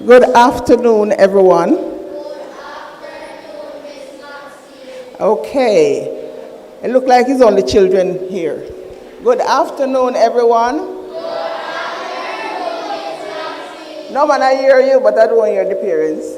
Good afternoon, everyone. Okay. It looks like it's only children here. Good afternoon, everyone. No man, I hear you, but I don't hear the parents.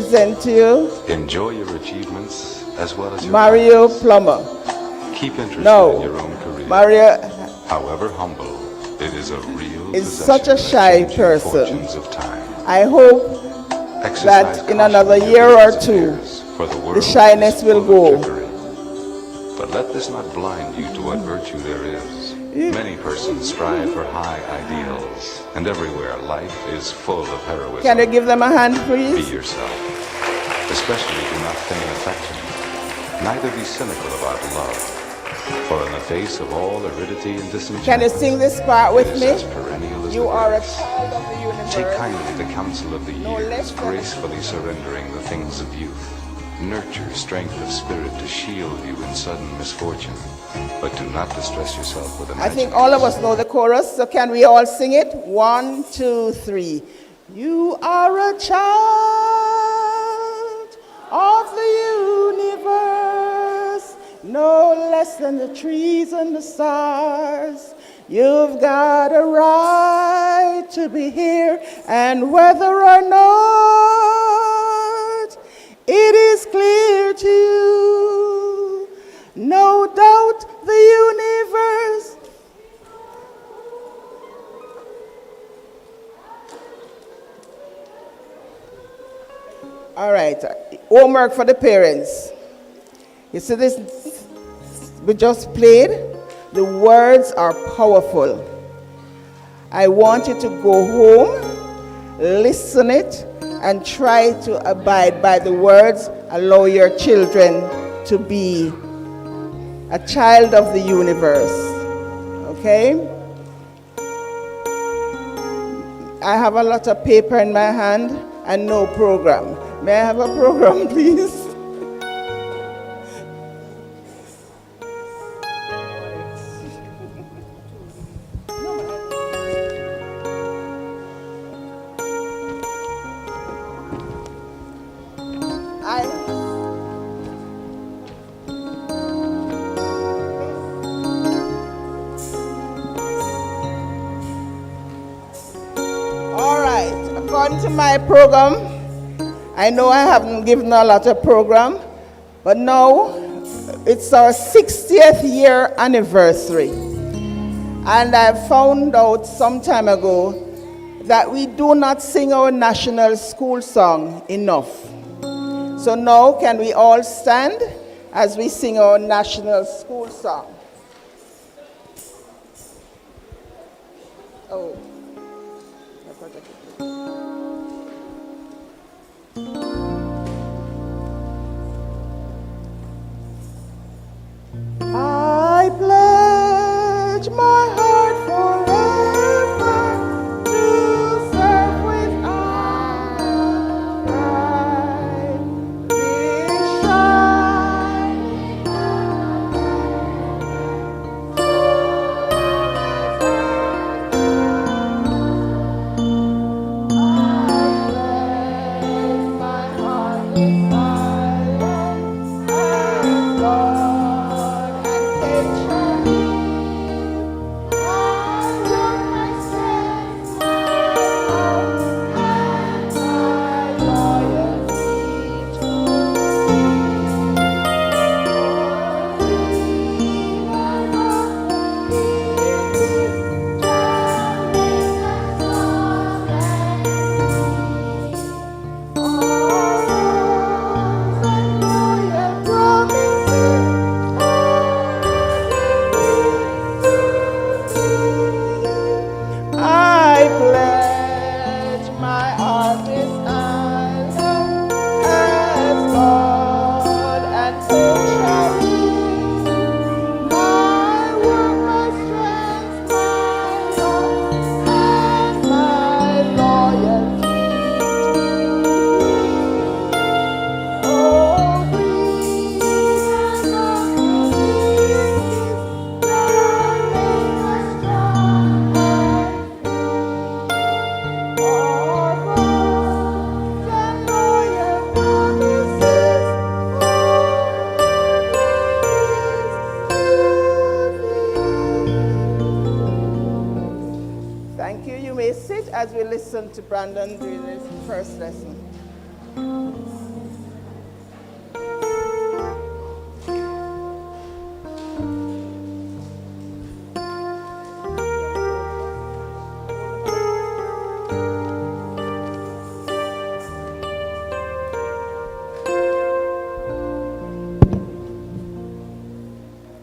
present to you Enjoy your achievements as well as your Mario lives. Plummer. Keep interested No, in your own career. Mario However humble, it is a real is possession such a that shy changes person. fortunes of time. I hope Exercise that in caution another in your year or dealings two, and fears, for the world the shyness is will full of go. trickery. But let this not blind you to what virtue there is. Many persons strive for high ideals, and everywhere life is full of heroism. Can you give them a hand, Be please? yourself. Especially do not feign affection. Neither be cynical about love. For in the face of all aridity and disenchantment, Can you sing this part with it is me? as perennial as You the are a grass. child of the universe. Take kindly the counsel of the No less years, than- gracefully surrendering the things of youth. Nurture strength of spirit to shield you in sudden misfortune, but do not distress yourself with I imaginings. think all of us know the chorus, so can we all sing it? 1, 2, 3. You are a child of the universe, no less than the trees and the stars. You've got a right to be here, and whether or not it is clear to you, no doubt the universe. All right, homework for the parents. You see this we just played? The words are powerful. I want you to go home, listen it, and try to abide by the words. Allow your children to be a child of the universe. Okay? I have a lot of paper in my hand and no program. May I have a program, please? All right, according to my program, I know I haven't given a lot of program, but now it's our 60th year anniversary. And I found out some time ago that we do not sing our national school song enough. So now can we all stand as we sing our national school song? Oh. I pledge my heart forever to serve with pride this shining my heart with silence and love and patience. I want my strength, my love, and my loyalty to I pledge my heart with silence as God and faith shall be. My word, my strength, my love, and my loyalty to thee. Oh, breathe and not release, God make us strong and our bonds and loyal promises always to thee. Thank you. You may sit as we listen to Brandon during this first lesson.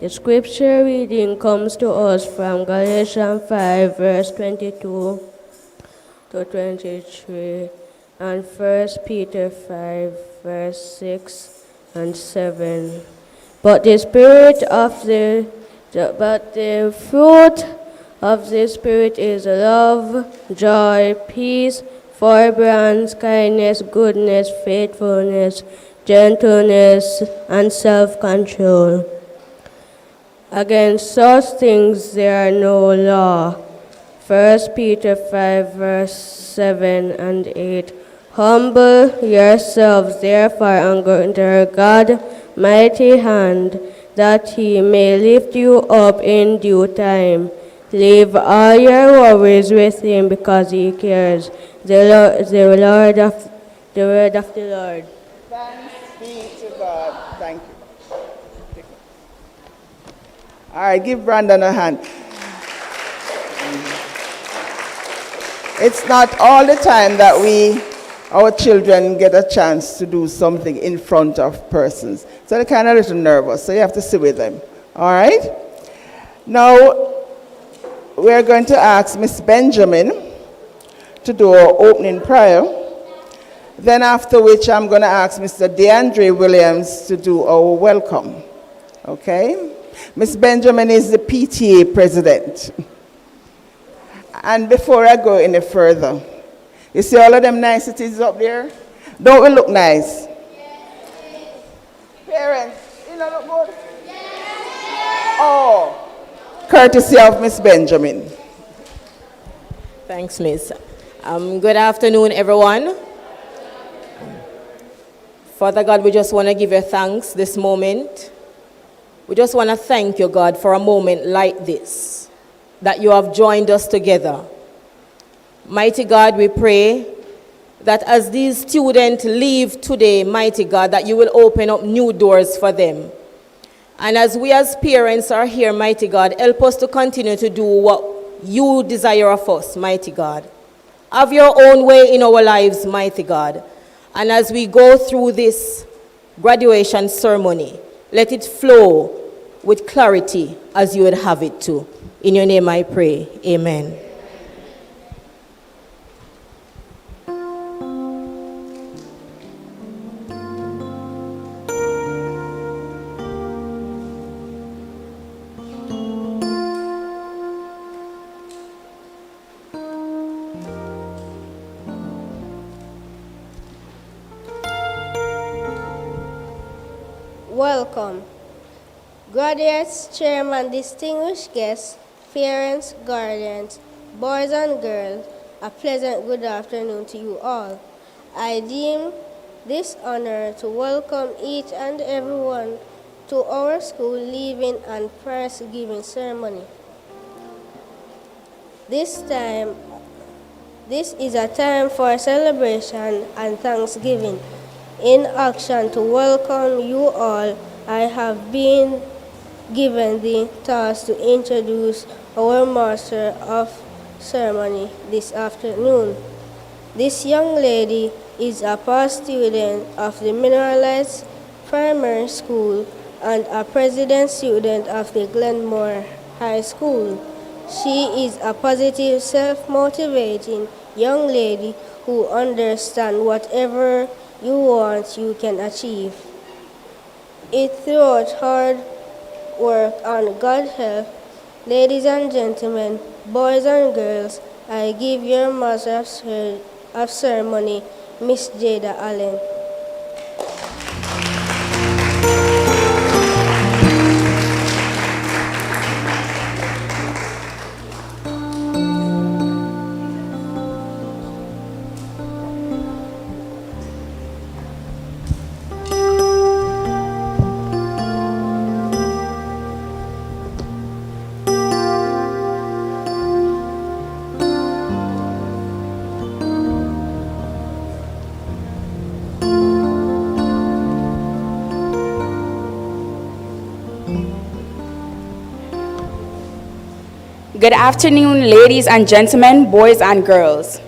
The scripture reading comes to us from Galatians 5, verse 22 to 23, and 1 Peter 5, verse 6 and 7. But the fruit of the Spirit is love, joy, peace, forbearance, kindness, goodness, faithfulness, gentleness, and self-control. Against such things there are no law. 1 Peter 5, verse 7 and 8. Humble yourselves, therefore, under God's mighty hand, that he may lift you up in due time. Leave all your worries with him, because he cares. The word of the Lord. Thanks be to God. Thank you. All right, give Brandon a hand. It's not all the time that our children get a chance to do something in front of persons. So they're kind of a little nervous, so you have to sit with them. All right? Now, we're going to ask Miss Benjamin to do our opening prayer. Then after which, I'm going to ask Mr. DeAndre Williams to do our welcome. Okay? Miss Benjamin is the PTA president. And before I go any further, you see all of them niceties up there? Don't we look nice? Yes. Parents, you know look good? Yes. Oh, courtesy of Miss Benjamin. Thanks, Miss. Good afternoon, everyone. Father God, we just want to give you thanks this moment. We just want to thank you, God, for a moment like this, that you have joined us together. Mighty God, we pray that as these students leave today, mighty God, that you will open up new doors for them. And as we as parents are here, mighty God, help us to continue to do what you desire of us, mighty God. Have your own way in our lives, mighty God. And as we go through this graduation ceremony, let it flow with clarity as you would have it to. In your name I pray, amen. Welcome. Graduates, chairman, distinguished guests, parents, guardians, boys and girls, a pleasant good afternoon to you all. I deem this honor to welcome each and everyone to our school leaving and prize-giving ceremony. This is a time for celebration and thanksgiving. In action to welcome you all, I have been given the task to introduce our Master of Ceremony this afternoon. This young lady is a past student of the Mineralized Primary School and a president student of the Glenmore High School. She is a positive, self-motivating young lady who understands whatever you want, you can achieve. It throughout hard work and God help. Ladies and gentlemen, boys and girls, I give your Master of Ceremony, Miss Jada Allen. Good afternoon, ladies and gentlemen, boys and girls.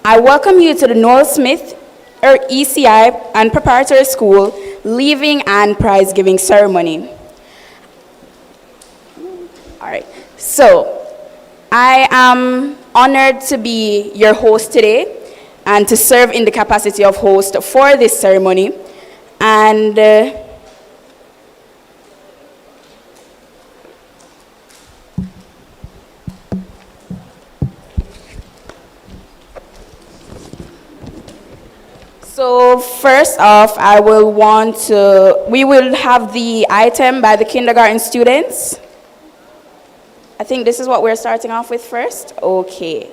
I welcome you to the Noel Smith ECI and Preparatory School leaving and prize giving ceremony. All right, so I am honored to be your host today and to serve in the capacity of host for this ceremony. And so first off, we will have the item by the kindergarten students. I think this is what we're starting off with first. Okay.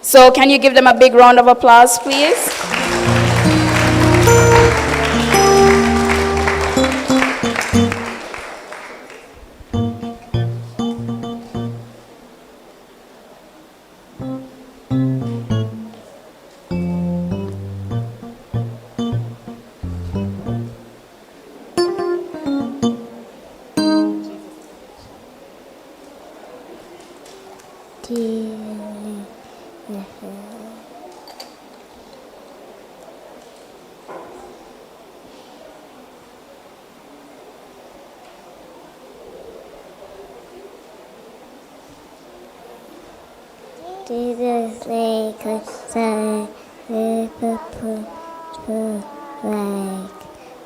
So can you give them a big round of applause, please? Jesus, make us shine with a purple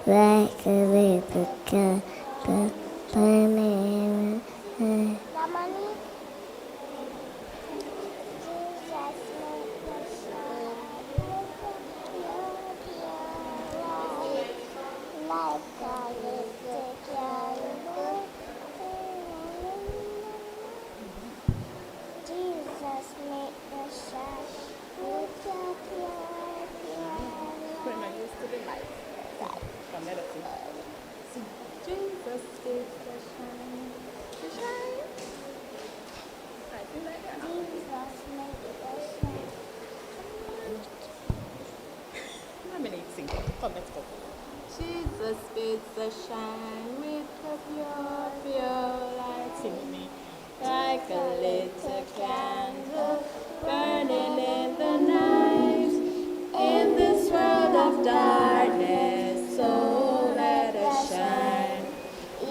like a little girl, but burning. Jesus bids us shine with a pure, pure light in me, like a little candle burning in the night. In this world of darkness, so let us shine.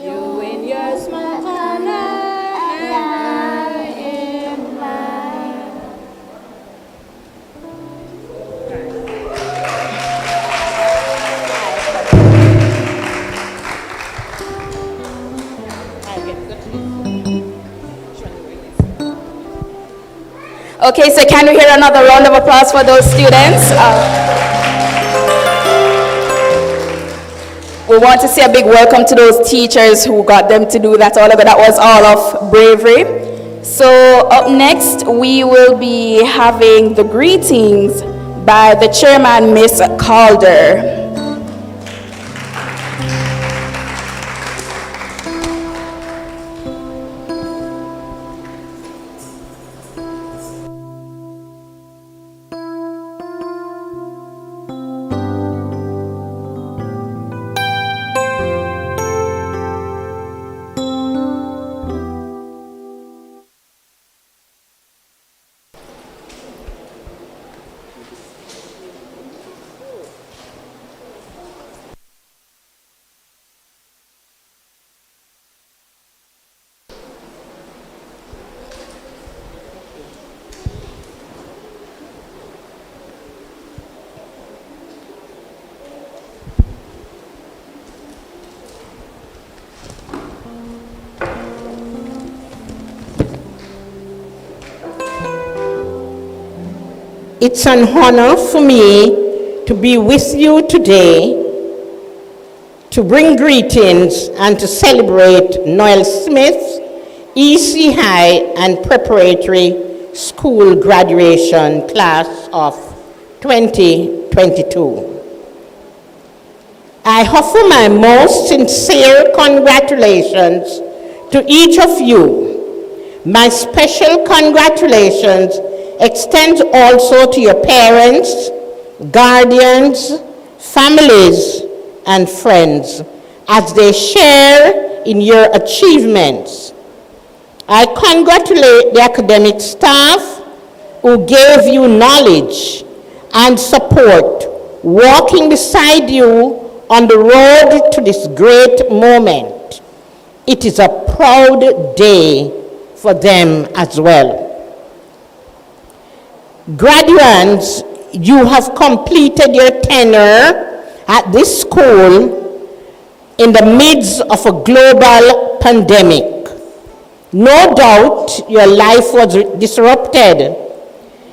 You in your small corner, and I in mine. Okay, so can we hear another round of applause for those students? We want to say a big welcome to those teachers who got them to do that all of it. That was all of bravery. So up next, we will be having the greetings by the chairman, Miss Calder. It's an honor for me to be with you today to bring greetings and to celebrate Noel Smith's ECI and Preparatory School graduation class of 2022. I offer my most sincere congratulations to each of you. My special congratulations extends also to your parents, guardians, families, and friends as they share in your achievements. I congratulate the academic staff who gave you knowledge and support, walking beside you on the road to this great moment. It is a proud day for them as well. Graduates, you have completed your tenure at this school in the midst of a global pandemic. No doubt your life was disrupted.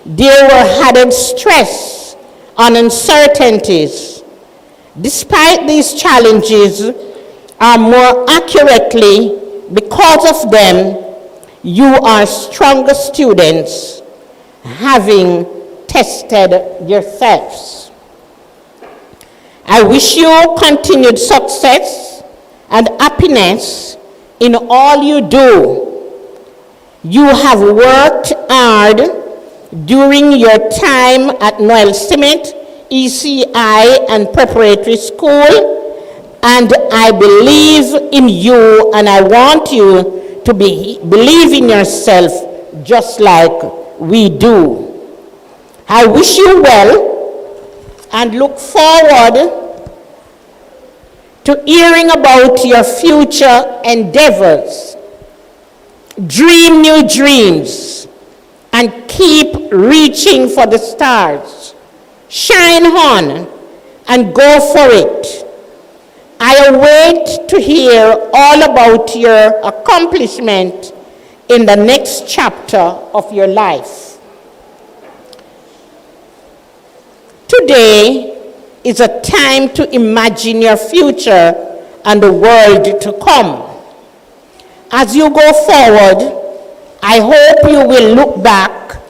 There were added stress and uncertainties. Despite these challenges, or more accurately, because of them, you are stronger students, having tested yourselves. I wish you continued success and happiness in all you do. You have worked hard during your time at Noel Smith, ECI, and Preparatory School, and I believe in you, and I want you to believe in yourself just like we do. I wish you well and look forward to hearing about your future endeavors. Dream new dreams and keep reaching for the stars. Shine on and go for it. I await to hear all about your accomplishment in the next chapter of your life. Today is a time to imagine your future and the world to come. As you go forward, I hope you will look back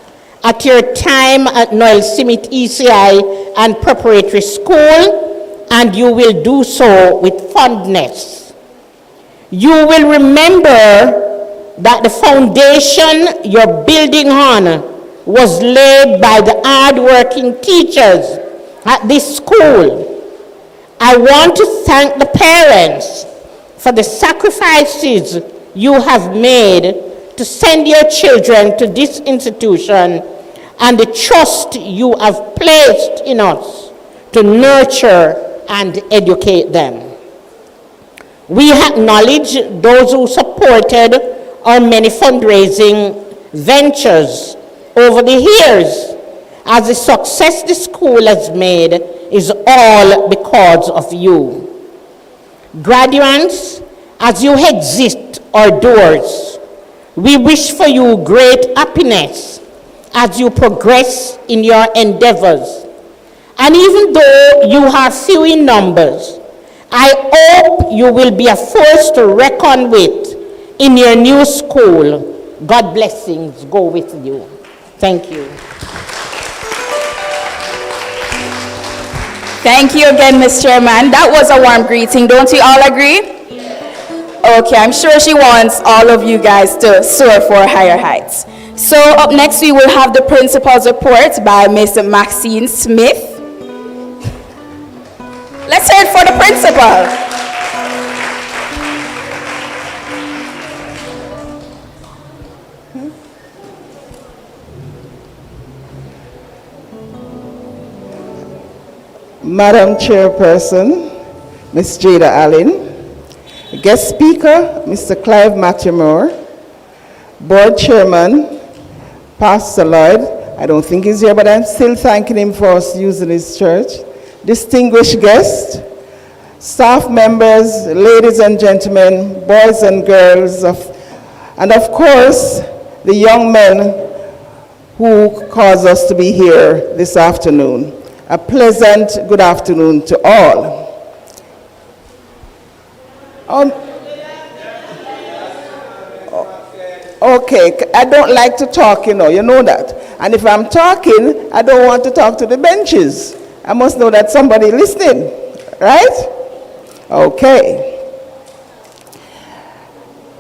at your time at Noel Smith ECI and Preparatory School, and you will do so with fondness. You will remember that the foundation you're building on was laid by the hard-working teachers at this school. I want to thank the parents for the sacrifices you have made to send your children to this institution and the trust you have placed in us to nurture and educate them. We acknowledge those who supported our many fundraising ventures over the years, as the success the school has made is all because of you. Graduates, as you exit our doors, we wish for you great happiness as you progress in your endeavors. And even though you are few in numbers, I hope you will be a force to reckon with in your new school. God blessings go with you. Thank you. Thank you again, Ms. Chairman. That was a warm greeting. Don't we all agree? Okay, I'm sure she wants all of you guys to soar for higher heights. So up next, we will have the principal's report by Ms. Maxine Smith. Let's hear it for the principal. Madam Chairperson, Ms. Jada Allen, Guest Speaker, Mr. Clive Matthew Moore, Board Chairman, Pastor Lloyd, I don't think he's here, but I'm still thanking him for us using his church, distinguished guests, staff members, ladies and gentlemen, boys and girls, and of course, the young men who caused us to be here this afternoon. A pleasant good afternoon to all. Okay, I don't like to talk, you know that. And if I'm talking, I don't want to talk to the benches. I must know that somebody listening, right? Okay.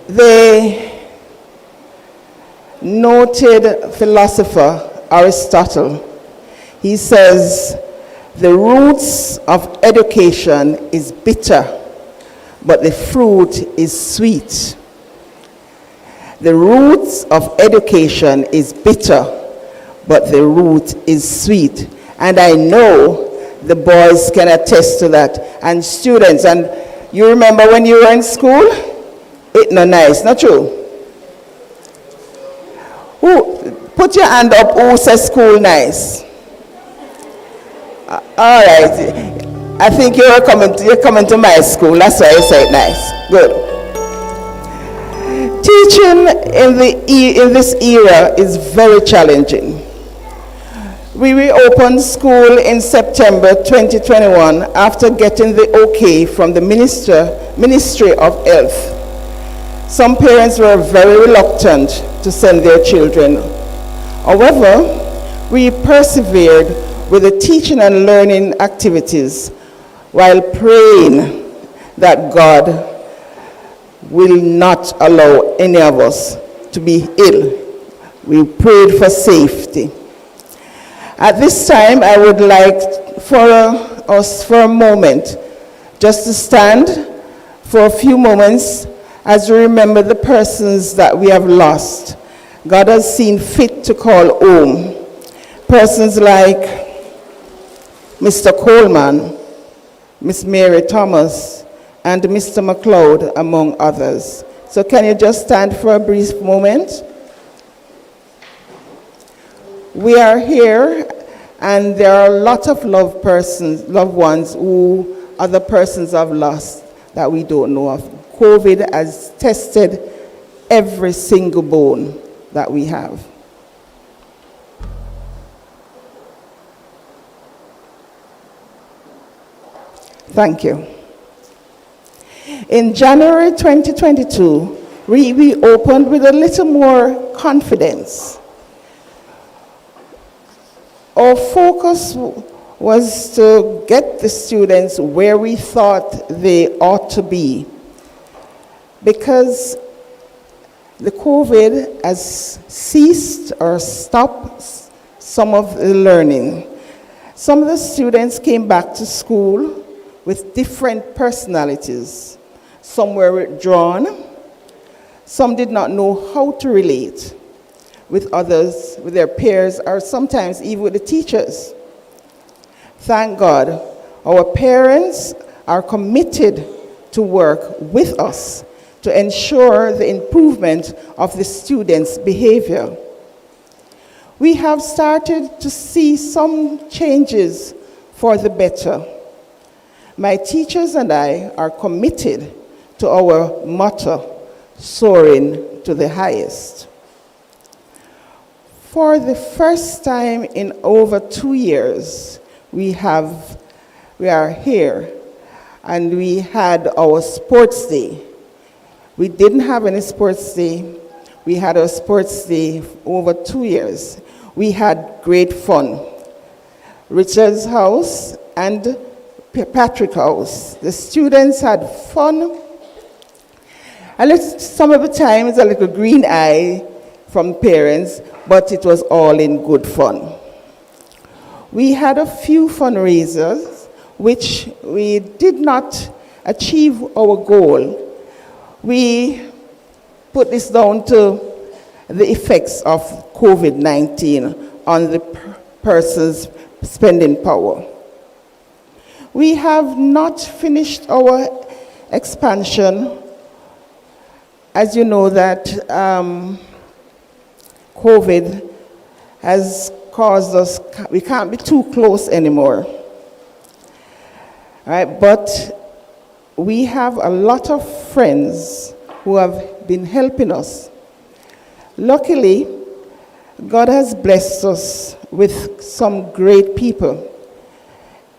The noted philosopher Aristotle, he says, the roots of education is bitter, but the fruit is sweet. The roots of education is bitter, but the root is sweet. And I know the boys can attest to that, and students. And you remember when you were in school? It not nice, not true? Who, put your hand up, who says school nice? All right. I think you're coming to my school. That's why you say it nice. Good. Teaching in this era is very challenging. We reopened school in September 2021 after getting the okay from the Ministry of Health. Some parents were very reluctant to send their children. However, we persevered with the teaching and learning activities while praying that God will not allow any of us to be ill. We prayed for safety. At this time, I would like for us for a moment just to stand for a few moments as we remember the persons that we have lost. God has seen fit to call home. Persons like Mr. Coleman, Miss Mary Thomas, and Mr. McLeod, among others. So can you just stand for a brief moment? We are here, and there are a lot of loved ones who other persons have lost that we don't know of. COVID has tested every single bone that we have. Thank you. In January 2022, we opened with a little more confidence. Our focus was to get the students where we thought they ought to be, because the COVID has ceased or stopped some of the learning. Some of the students came back to school with different personalities. Some were withdrawn. Some did not know how to relate with others, with their peers, or sometimes even with the teachers. Thank God, our parents are committed to work with us to ensure the improvement of the students' behavior. We have started to see some changes for the better. My teachers and I are committed to our motto, soaring to the highest. For the first time in over 2 years, we are here, and we had our sports day. We didn't have any sports day. We had our sports day over 2 years. We had great fun. Richard's house and Patrick House. The students had fun. And some of the times a little green eye from parents, but it was all in good fun. We had a few fundraisers, which we did not achieve our goal. We put this down to the effects of COVID-19 on the person's spending power. We have not finished our expansion. As you know that COVID has caused us, we can't be too close anymore. All right, but we have a lot of friends who have been helping us. Luckily, God has blessed us with some great people,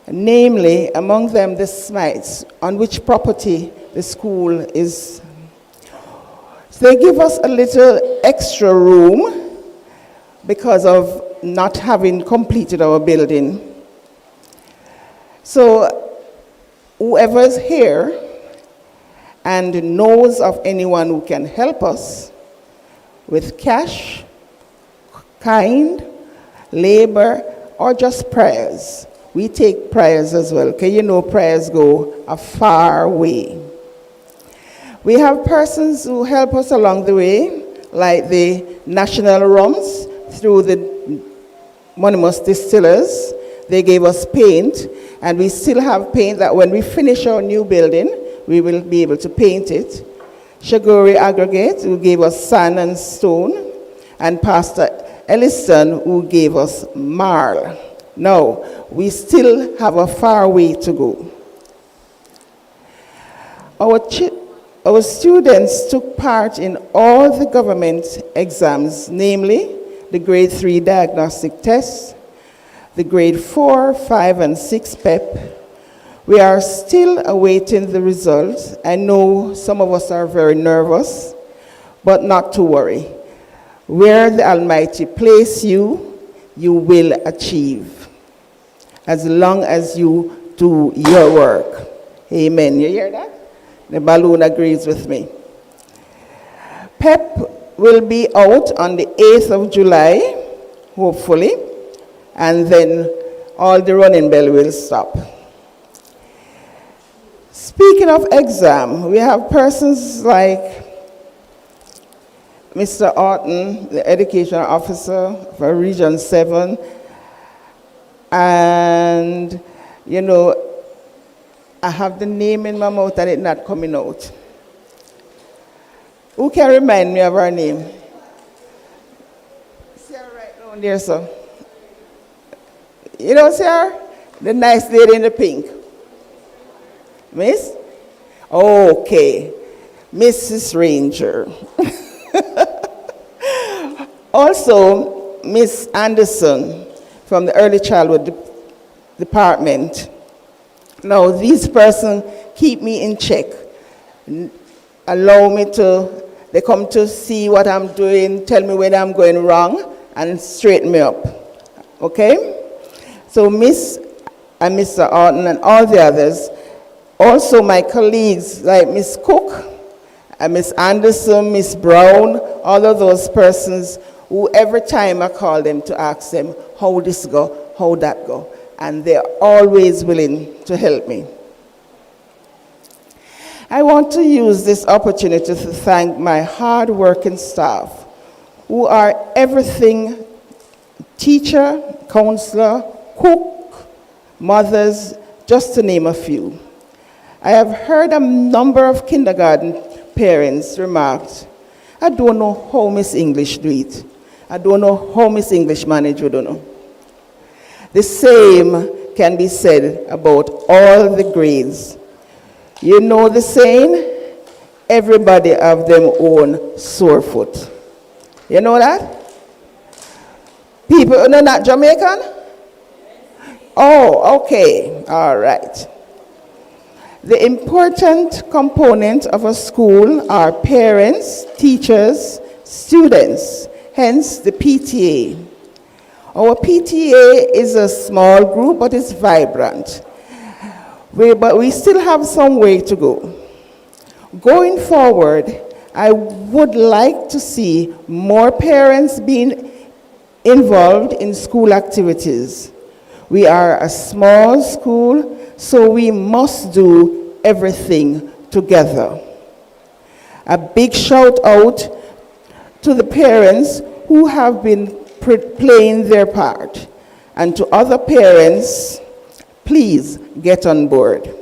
namely among them the Smites, on which property the school is. So they give us a little extra room because of not having completed our building. So whoever is here and knows of anyone who can help us with cash, kind, labor, or just prayers. We take prayers as well, because you know prayers go a far way. We have persons who help us along the way, like the National Rums through the Monimus Distillers. They gave us paint, And we still have paint that when we finish our new building, we will be able to paint it. Shagori Aggregate, who gave us sand and stone, and Pastor Ellison, who gave us marl. Now, we still have a far way to go. Our students took part in all the government exams, namely the grade 3 diagnostic tests, the grade 4, 5, and 6 PEP. We are still awaiting the results. I know some of us are very nervous, but not to worry. Where the Almighty place you, you will achieve, as long as you do your work. Amen. You hear that? The balloon agrees with me. PEP will be out on the 8th of July, hopefully, and then all the running bell will stop. Speaking of exam, we have persons like Mr. Orton, the education officer for Region 7, and, you know, I have the name in my mouth and it's not coming out. Who can remind me of her name? See her right down there, sir. You don't see her? The nice lady in the pink. Miss? Okay. Mrs. Ranger. Also, Miss Anderson from the Early Childhood Department. Now, these persons keep me in check. Allow me to, they come to see what I'm doing, tell me when I'm going wrong, and straighten me up. Okay? So Miss and Mr. Orton and all the others, also my colleagues like Miss Cook, and Miss Anderson, Miss Brown, all of those persons who every time I call them to ask them how this go, how that go, and they're always willing to help me. I want to use this opportunity to thank my hard-working staff, who are everything: teacher, counselor, cook, mothers, just to name a few. I have heard a number of kindergarten parents remarked, I don't know how Miss English do it. I don't know how Miss English manage, I don't know. The same can be said about all the grades. You know the saying, everybody have them own sore foot. You know that? People, no, not Jamaican? Oh, okay, all right. The important component of a school are parents, teachers, students, hence the PTA. Our PTA is a small group, but it's vibrant. But we still have some way to go. Going forward, I would like to see more parents being involved in school activities. We are a small school, so we must do everything together. A big shout out to the parents who have been playing their part, and to other parents, please get on board.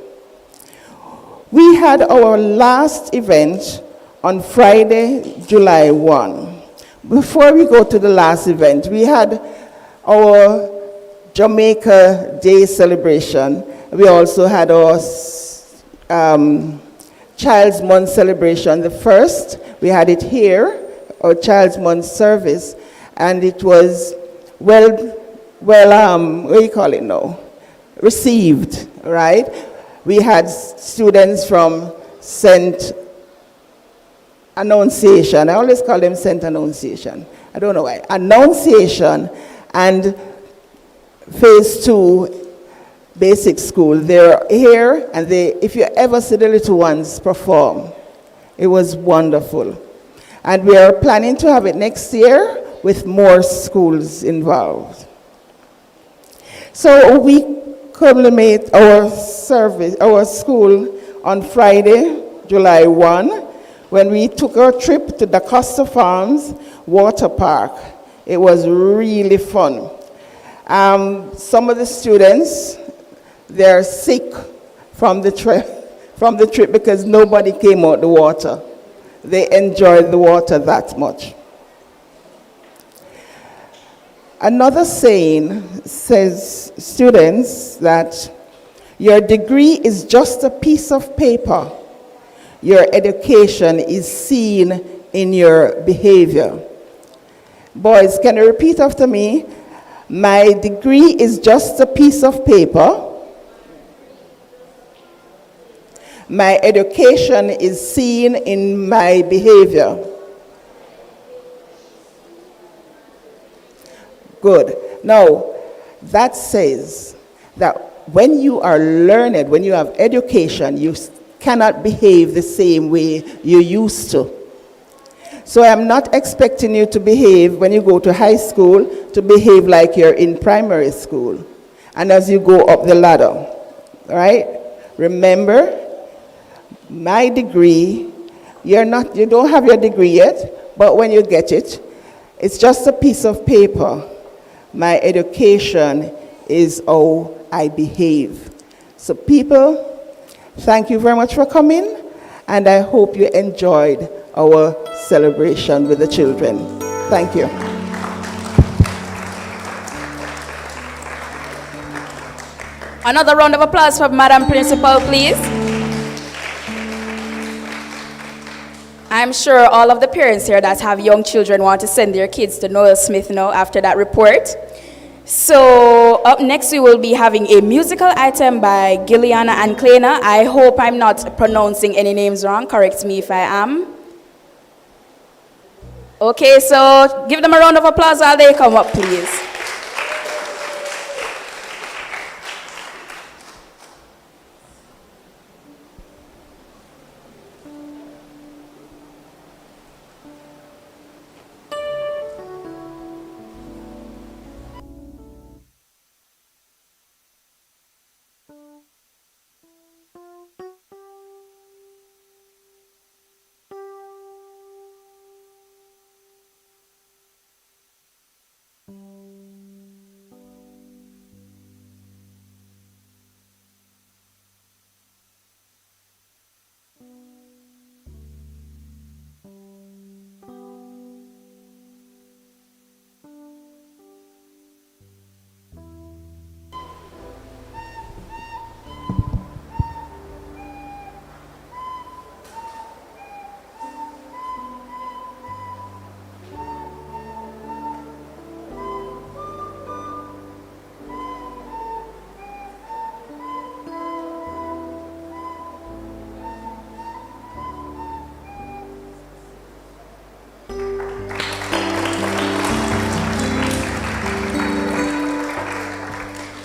We had our last event on Friday, July 1. Before we go to the last event, we had our Jamaica Day celebration. We also had our Child's Month celebration. The first, we had it here, our Child's Month service, and it was what do you call it now? Received, right? We had students from St. Annunciation. I always call them St. Annunciation. I don't know why. Annunciation and Phase 2 Basic School. They're here, and if you ever see the little ones perform, it was wonderful. And we are planning to have it next year with more schools involved. So we culminate our service, our school, on Friday, July 1, when we took our trip to the Costa Farms Water Park. It was really fun. Some of the students, they're sick from the trip because nobody came out the water. They enjoyed the water that much. Another saying says, students, that your degree is just a piece of paper. Your education is seen in your behavior. Boys, can you repeat after me? My degree is just a piece of paper. My education is seen in my behavior. Good. Now, that says that when you are learned, when you have education, you cannot behave the same way you used to. So I'm not expecting you to behave when you go to high school, to behave like you're in primary school, and as you go up the ladder, right? Remember, my degree, you don't have your degree yet, but when you get it, it's just a piece of paper. My education is how I behave. So people, thank you very much for coming, and I hope you enjoyed our celebration with the children. Thank you. Another round of applause for Madam Principal, please. I'm sure all of the parents here that have young children want to send their kids to Noel Smith now after that report. So up next we will be having a musical item by Gilliana and Klena. I hope I'm not pronouncing any names wrong. Correct me if I am. Okay, so give them a round of applause while they come up, please.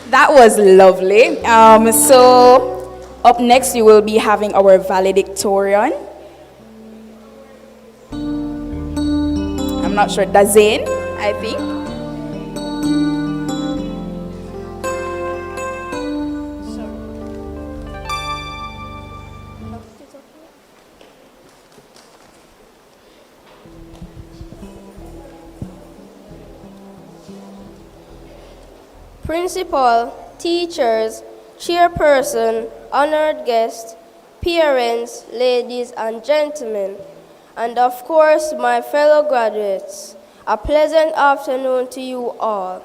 That was lovely. So up next we will be having our valedictorian. I'm not sure, Dazain, I think. Principal, teachers, chairperson, honored guests, parents, ladies and gentlemen, and of course my fellow graduates, a pleasant afternoon to you all.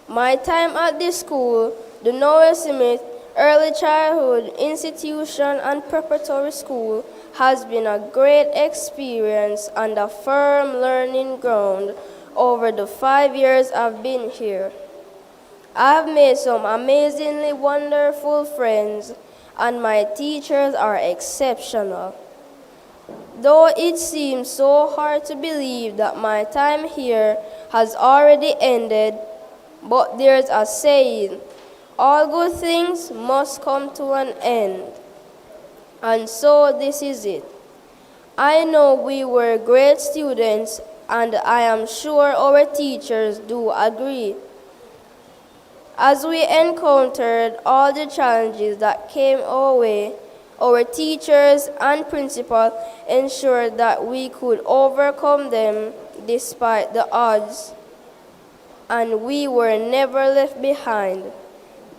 My time at this school, the Noel Smith Early Childhood Institution and Preparatory School, has been a great experience and a firm learning ground over the 5 years I've been here. I have made some amazingly wonderful friends, and my teachers are exceptional. Though it seems so hard to believe that my time here has already ended, but there's a saying, all good things must come to an end. And so this is it. I know we were great students, and I am sure our teachers do agree. As we encountered all the challenges that came our way, our teachers and principal ensured that we could overcome them despite the odds. and we were never left behind.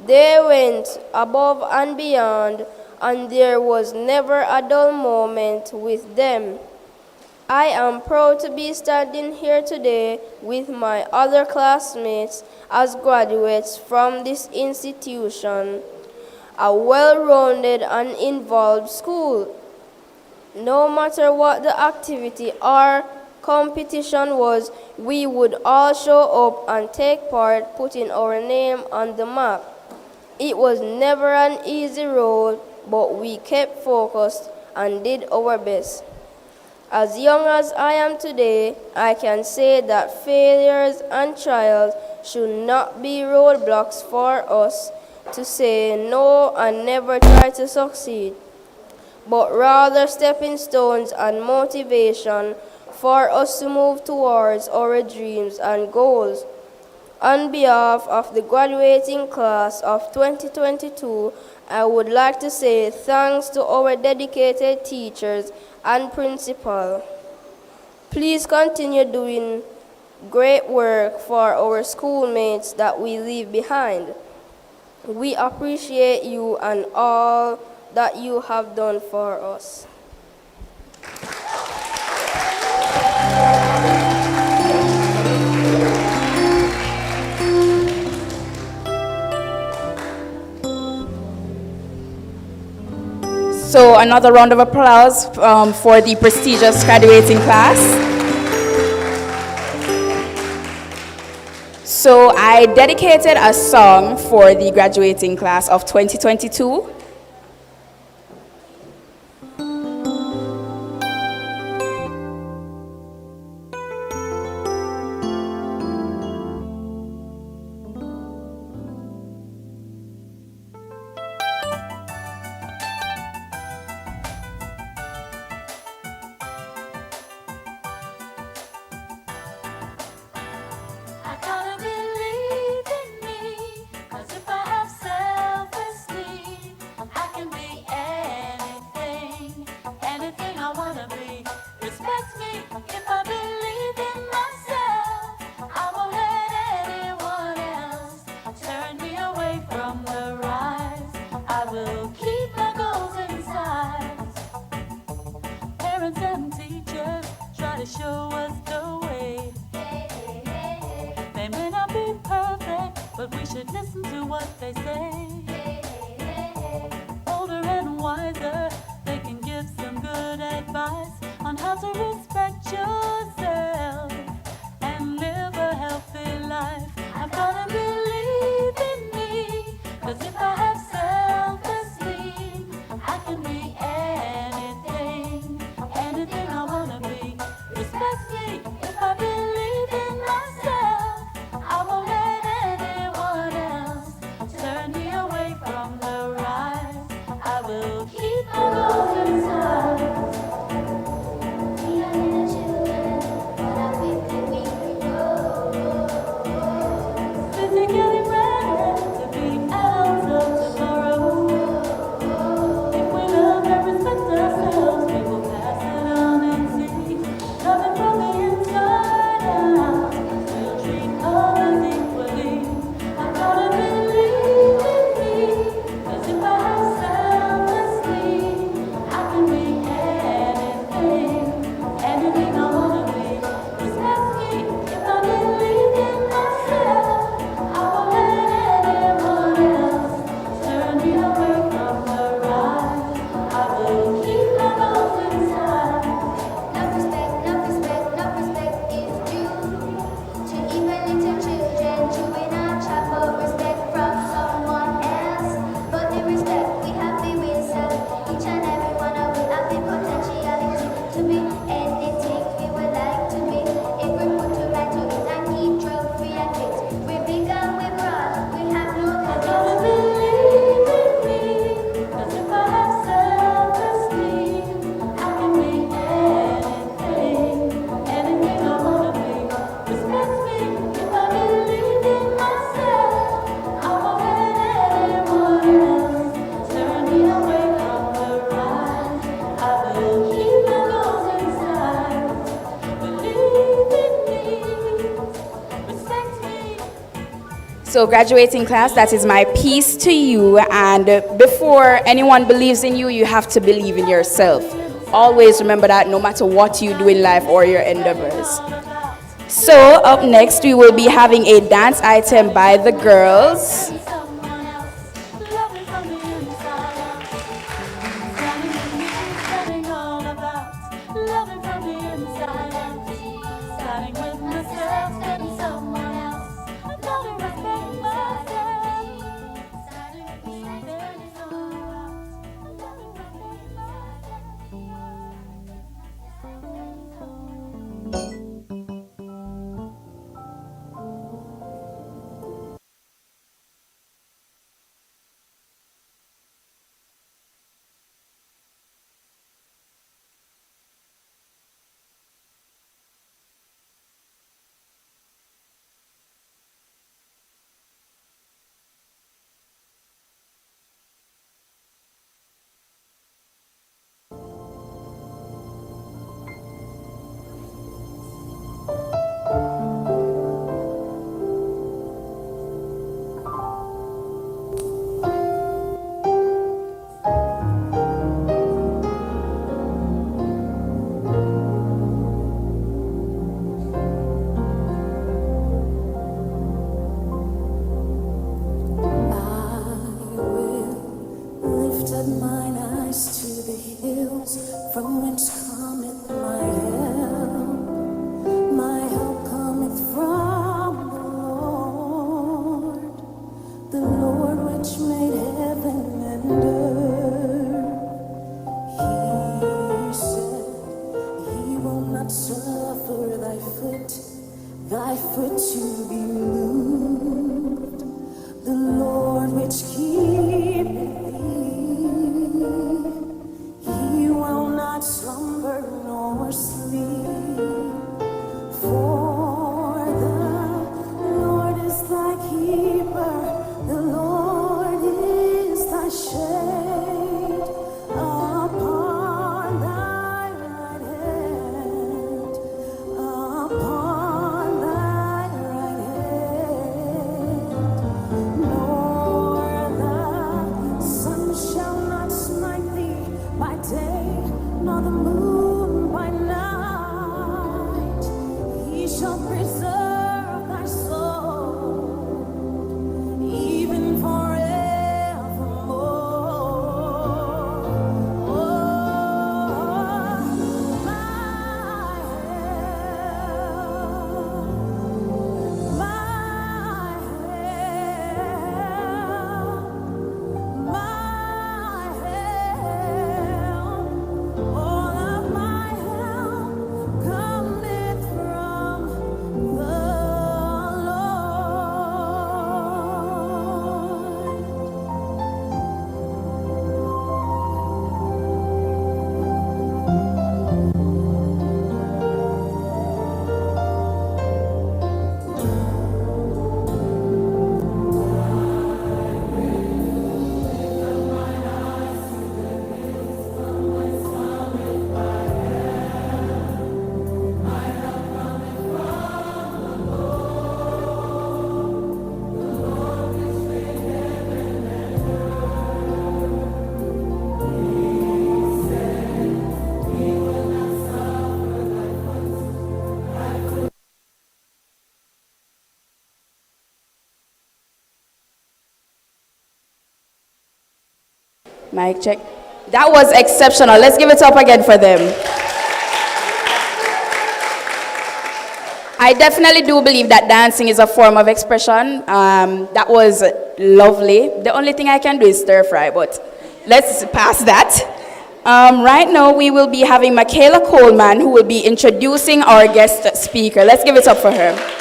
They went above and beyond, and there was never a dull moment with them. I am proud to be standing here today with my other classmates as graduates from this institution, a well-rounded and involved school. No matter what the activity or competition was, we would all show up and take part, putting our name on the map. It was never an easy road, but we kept focused and did our best. As young as I am today, I can say that failures and trials should not be roadblocks for us to say no and never try to succeed, but rather stepping stones and motivation for us to move towards our dreams and goals. On behalf of the graduating class of 2022, I would like to say thanks to our dedicated teachers and principal. Please continue doing great work for our schoolmates that we leave behind. We appreciate you and all that you have done for us. So another round of applause for the prestigious graduating class. So I dedicated a song for the graduating class of 2022. So graduating class, that is my piece to you. And before anyone believes in you, you have to believe in yourself. Always remember that no matter what you do in life or your endeavors. So up next, we will be having a dance item by the girls. Mic check. That was exceptional. Let's give it up again for them. I definitely do believe that dancing is a form of expression. That was lovely. The only thing I can do is stir fry, but let's pass that. Right now, we will be having Michaela Coleman, who will be introducing our guest speaker. Let's give it up for her.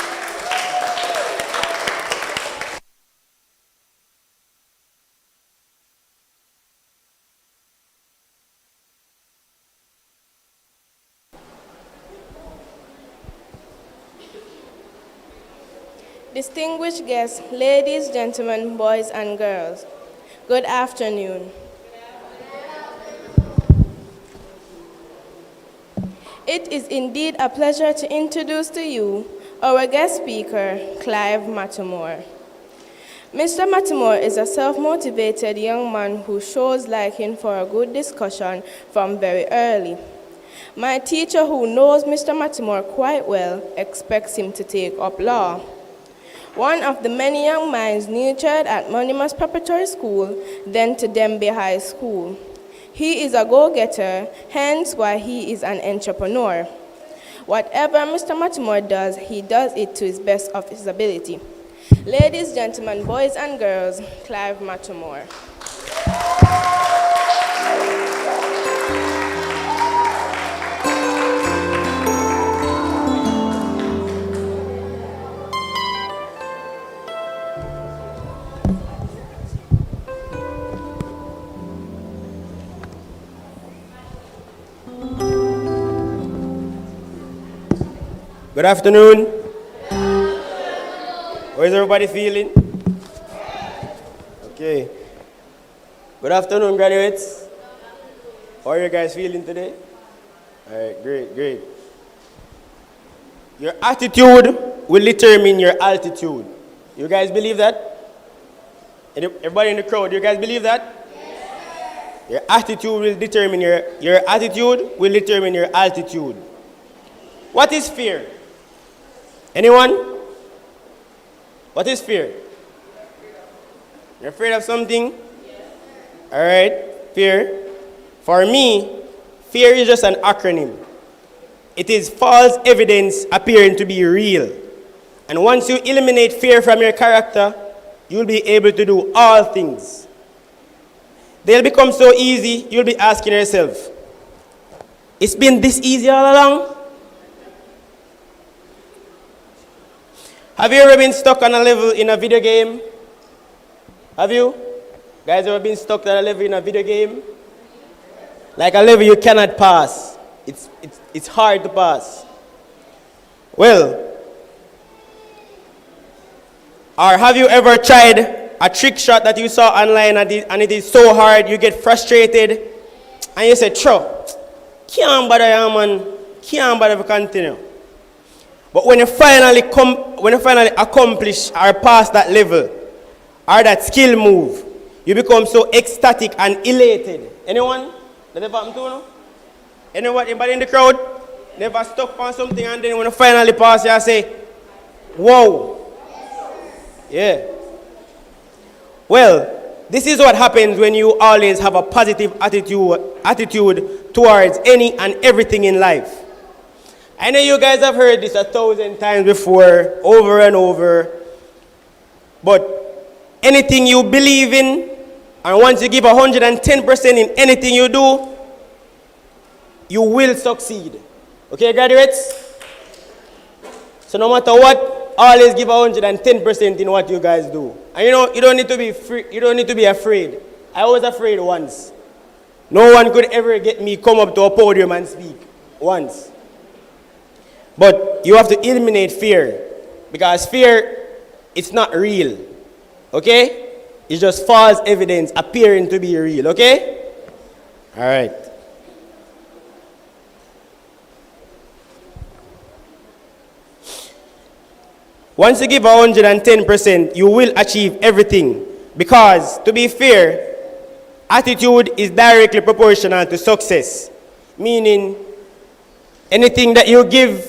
Distinguished guests, ladies, gentlemen, boys, and girls, good afternoon. It is indeed a pleasure to introduce to you our guest speaker, Clive Matamore. Mr. Matimore is a self-motivated young man who shows liking for a good discussion from very early. My teacher, who knows Mr. Matimore quite well, expects him to take up law. One of the many young minds nurtured at Monimus Preparatory School, then to Dembe High School. He is a go-getter, hence why he is an entrepreneur. Whatever Mr. Matimore does, he does it to his best of his ability. Ladies, gentlemen, boys and girls, Clive Matimore. Good afternoon. How is everybody feeling? Okay. Good afternoon, graduates. How are you guys feeling today? All right, great. Your attitude will determine your altitude. You guys believe that? Everybody in the crowd, you guys believe that? Yes. Your attitude will determine your attitude will determine your altitude. What is fear? Anyone? What is fear? You're afraid of something? Yes. All right, fear. For me, fear is just an acronym. It is false evidence appearing to be real. And once you eliminate fear from your character, you'll be able to do all things. They'll become so easy, you'll be asking yourself, it's been this easy all along? Have you ever been stuck on a level in a video game? Have you? Guys ever been stuck on a level in a video game? Like a level you cannot pass. It's hard to pass. Well, or have you ever tried a trick shot that you saw online and it is so hard you get frustrated and you say, can't bother, man, can't bother to continue. But when you finally accomplish or pass that level or that skill move, you become so ecstatic and elated. Anyone? That ever happened to you? Anyone? Anybody in the crowd? Never stuck on something and then when you finally pass, you say, whoa. Yeah. Well, this is what happens when you always have a positive attitude towards any and everything in life. I know you guys have heard this 1,000 times before, over and over. But anything you believe in, and once you give 110% in anything you do, you will succeed. Okay, graduates? So no matter what, always give 110% in what you guys do. And you don't need to be free, you don't need to be afraid. I was afraid once. No one could ever get me come up to a podium and speak. Once. But you have to eliminate fear, because fear, it's not real, okay? It's just false evidence appearing to be real, okay? All right. Once you give 110%, you will achieve everything, because, to be fair, attitude is directly proportional to success, meaning anything that you give,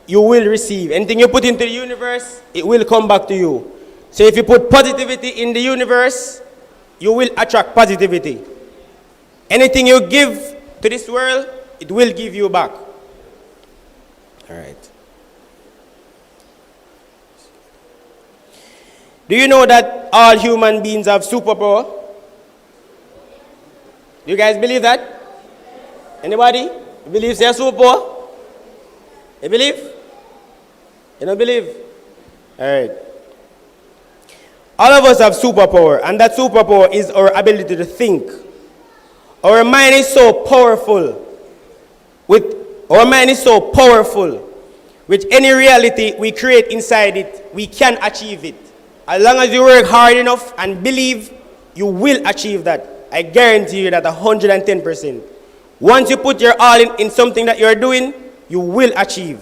you will receive. Anything you put into the universe, it will come back to you. So if you put positivity in the universe, you will attract positivity. Anything you give to this world, it will give you back. All right. Do you know that all human beings have superpower? Do you guys believe that? Anybody believes they have superpower? You believe? You don't believe? All right. All of us have superpower, and that superpower is our ability to think. Our mind is so powerful. With any reality we create inside it, we can achieve it. As long as you work hard enough and believe, you will achieve that. I guarantee you that 110%. Once you put your all in something that you're doing, you will achieve.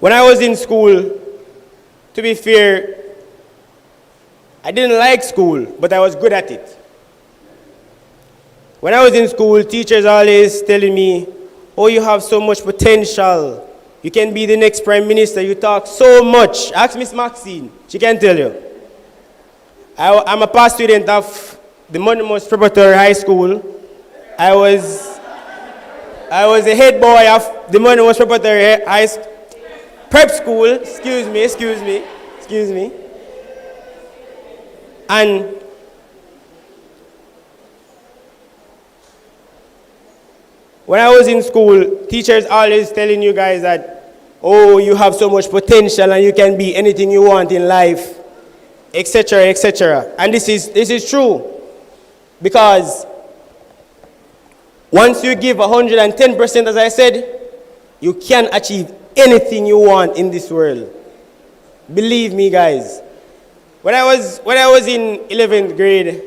when I was in school, to be fair, I didn't like school, but I was good at it. When I was in school, teachers always telling me, oh, you have so much potential. You can be the next prime minister. You talk so much. Ask Miss Maxine. She can tell you. I'm a past student of the Monmouth Preparatory High School. I was the head boy of the Monmouth Preparatory Prep School. Excuse me. And when I was in school, teachers always telling you guys that, oh, you have so much potential and you can be anything you want in life, etc., etc. And this is true, because once you give 110%, as I said, you can achieve anything you want in this world. Believe me, guys. When I was in 11th grade,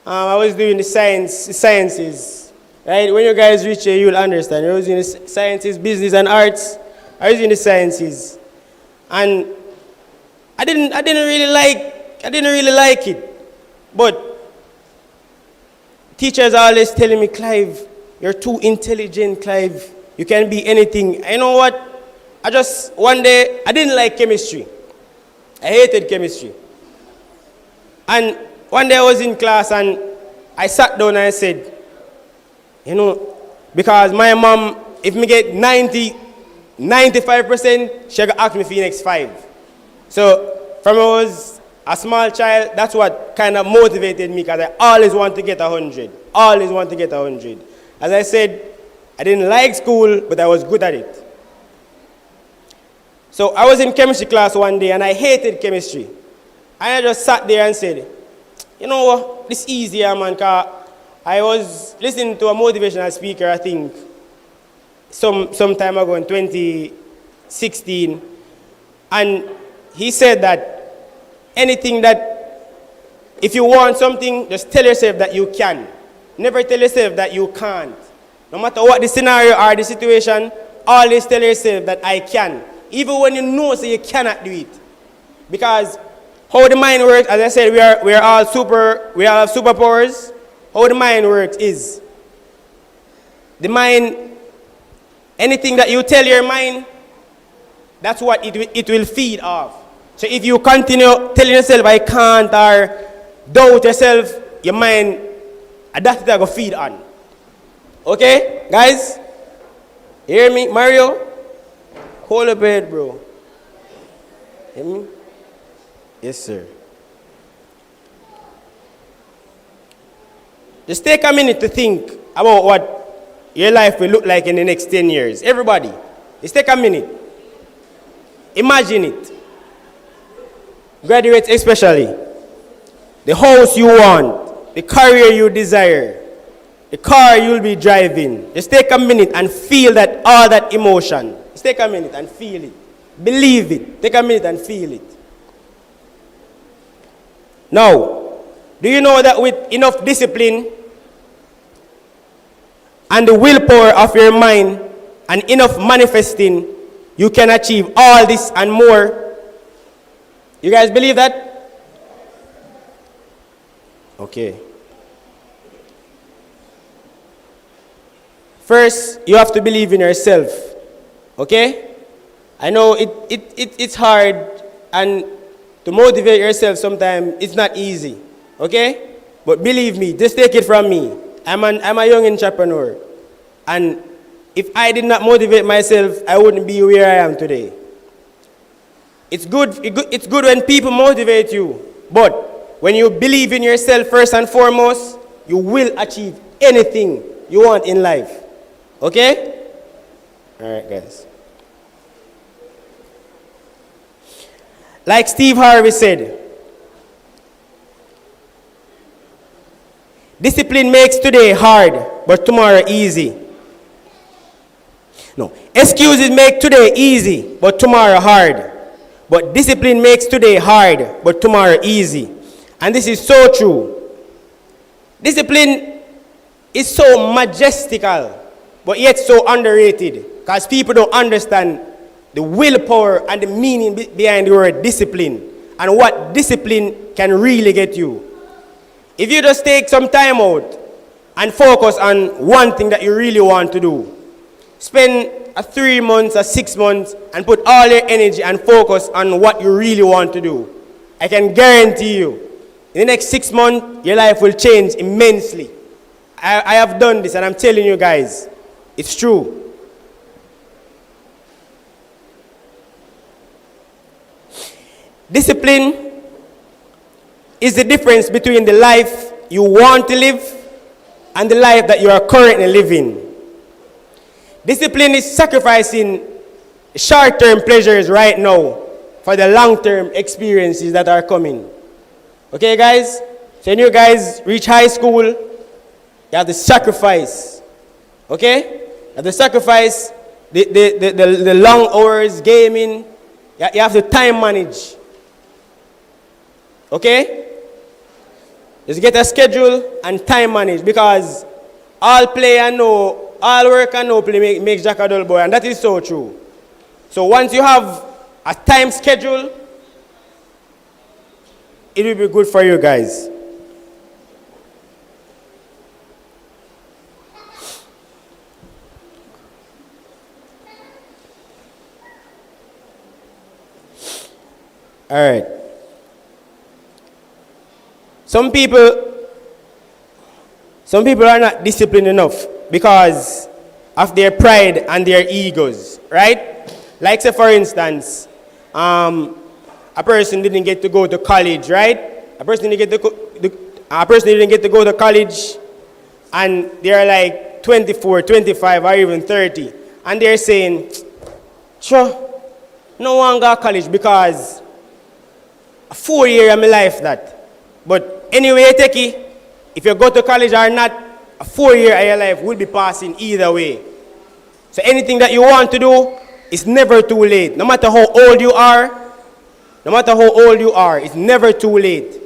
I was doing the sciences. Right? When you guys reach here, you'll understand. I was in the sciences, business, and arts. I was in the sciences, and I didn't really like it. But teachers are always telling me, Clive, you're too intelligent, Clive. You can be anything. You know what? One day, I didn't like chemistry. I hated chemistry. And one day I was in class and I sat down and I said, you know, because my mom, if me get 95%, she gonna ask me for the next 5. So from I was a small child, that's what kind of motivated me, because I always want to get 100. Always want to get 100. As I said, I didn't like school, but I was good at it. So I was in chemistry class one day and I hated chemistry. And I just sat there and said, you know what, this is easier, man, because I was listening to a motivational speaker, I think, some time ago in 2016, and he said that anything that, if you want something, just tell yourself that you can. Never tell yourself that you can't. No matter what the scenario or the situation, always tell yourself that I can. Even when you know so you cannot do it. Because how the mind works, as I said, we all have superpowers. How the mind works is, the mind, anything that you tell your mind, that's what it will feed off. So if you continue telling yourself I can't or doubt yourself, your mind, that's what will feed on. Okay, guys? You hear me? Mario? Hold up head, bro. Hear me? Yes, sir. Just take a minute to think about what your life will look like in the next 10 years. Everybody, just take a minute. Imagine it. Graduates especially. The house you want, the career you desire, the car you'll be driving. Just take a minute and feel that, all that emotion. Just take a minute and feel it. Believe it. Take a minute and feel it. Now, do you know that with enough discipline and the willpower of your mind and enough manifesting, you can achieve all this and more? You guys believe that? Okay. First, you have to believe in yourself. Okay? I know it's hard, and to motivate yourself sometimes it's not easy. Okay? But believe me, just take it from me. I'm a young entrepreneur. And if I did not motivate myself, I wouldn't be where I am today. It's good when people motivate you. But when you believe in yourself first and foremost, you will achieve anything you want in life. Okay? All right, guys. Like Steve Harvey said, discipline makes today hard, but tomorrow easy. No, excuses make today easy, but tomorrow hard. But discipline makes today hard, but tomorrow easy. And this is so true. Discipline is so majestical, but yet so underrated, because people don't understand the willpower and the meaning behind the word discipline and what discipline can really get you. If you just take some time out and focus on one thing that you really want to do, spend 3 months or 6 months and put all your energy and focus on what you really want to do, I can guarantee you, in the next 6 months, your life will change immensely. I have done this and I'm telling you guys, it's true. Discipline is the difference between the life you want to live and the life that you are currently living. Discipline is sacrificing short-term pleasures right now for the long-term experiences that are coming. Okay, guys? So when you guys reach high school, you have to sacrifice. Okay? You have to sacrifice the long hours, gaming. You have to time manage. Okay? Just get a schedule and time manage, because all play and no, all work and no play makes Jack a dull boy, and that is so true. So once you have a time schedule, it will be good for you guys. All right. Some people are not disciplined enough because of their pride and their egos, right? Like, say, for instance, a person didn't get to go to college, right? A person didn't get to go to college, and they're like 24, 25, or even 30, and they're saying, sure, no one got college because 4 years of my life that. But anyway, take it, if you go to college or not, a 4 year of your life will be passing either way. So anything that you want to do, it's never too late. No matter how old you are, it's never too late.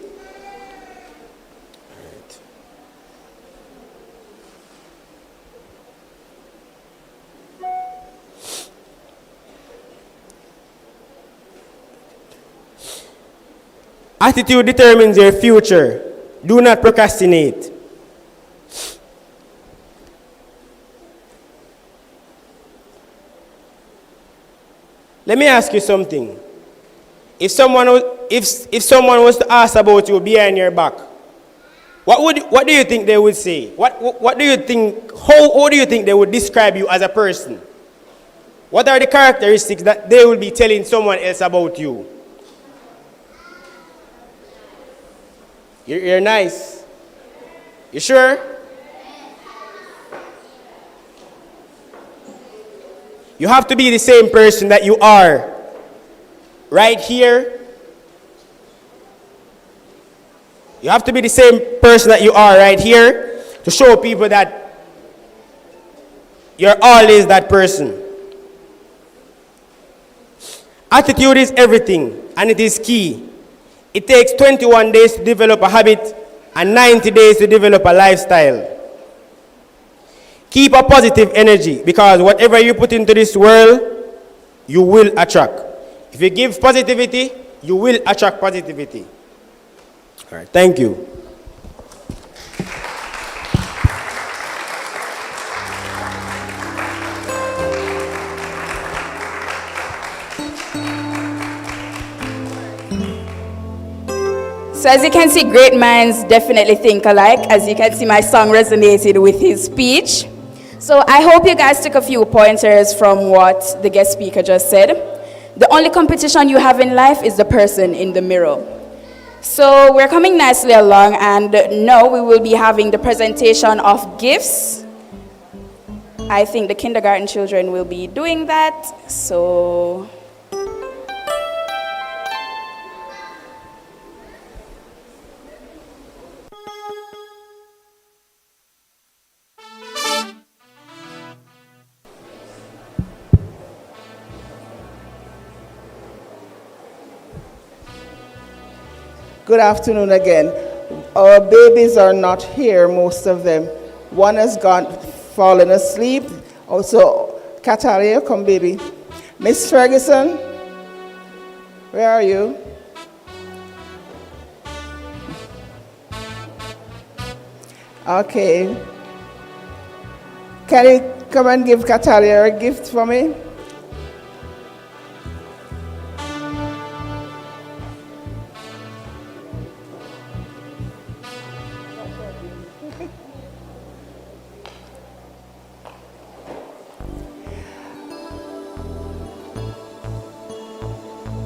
Attitude determines your future. Do not procrastinate. Let me ask you something. If someone was to ask about you behind your back, what do you think they would say? What do you think? How do you think they would describe you as a person? What are the characteristics that they will be telling someone else about you? You're nice. You sure? You have to be the same person that you are right here. You have to be the same person that you are right here to show people that you're always that person. Attitude is everything, and it is key. It takes 21 days to develop a habit and 90 days to develop a lifestyle. Keep a positive energy, because whatever you put into this world, you will attract. If you give positivity, you will attract positivity. All right, thank you. So as you can see, great minds definitely think alike. As you can see, my song resonated with his speech. So I hope you guys took a few pointers from what the guest speaker just said. The only competition you have in life is the person in the mirror. So we're coming nicely along, and now we will be having the presentation of gifts. I think the kindergarten children will be doing that. So Good afternoon again. Our babies are not here, most of them. One has fallen asleep. Also, Kataria, come baby. Miss Ferguson, where are you? Okay. Can you come and give Katalia a gift for me?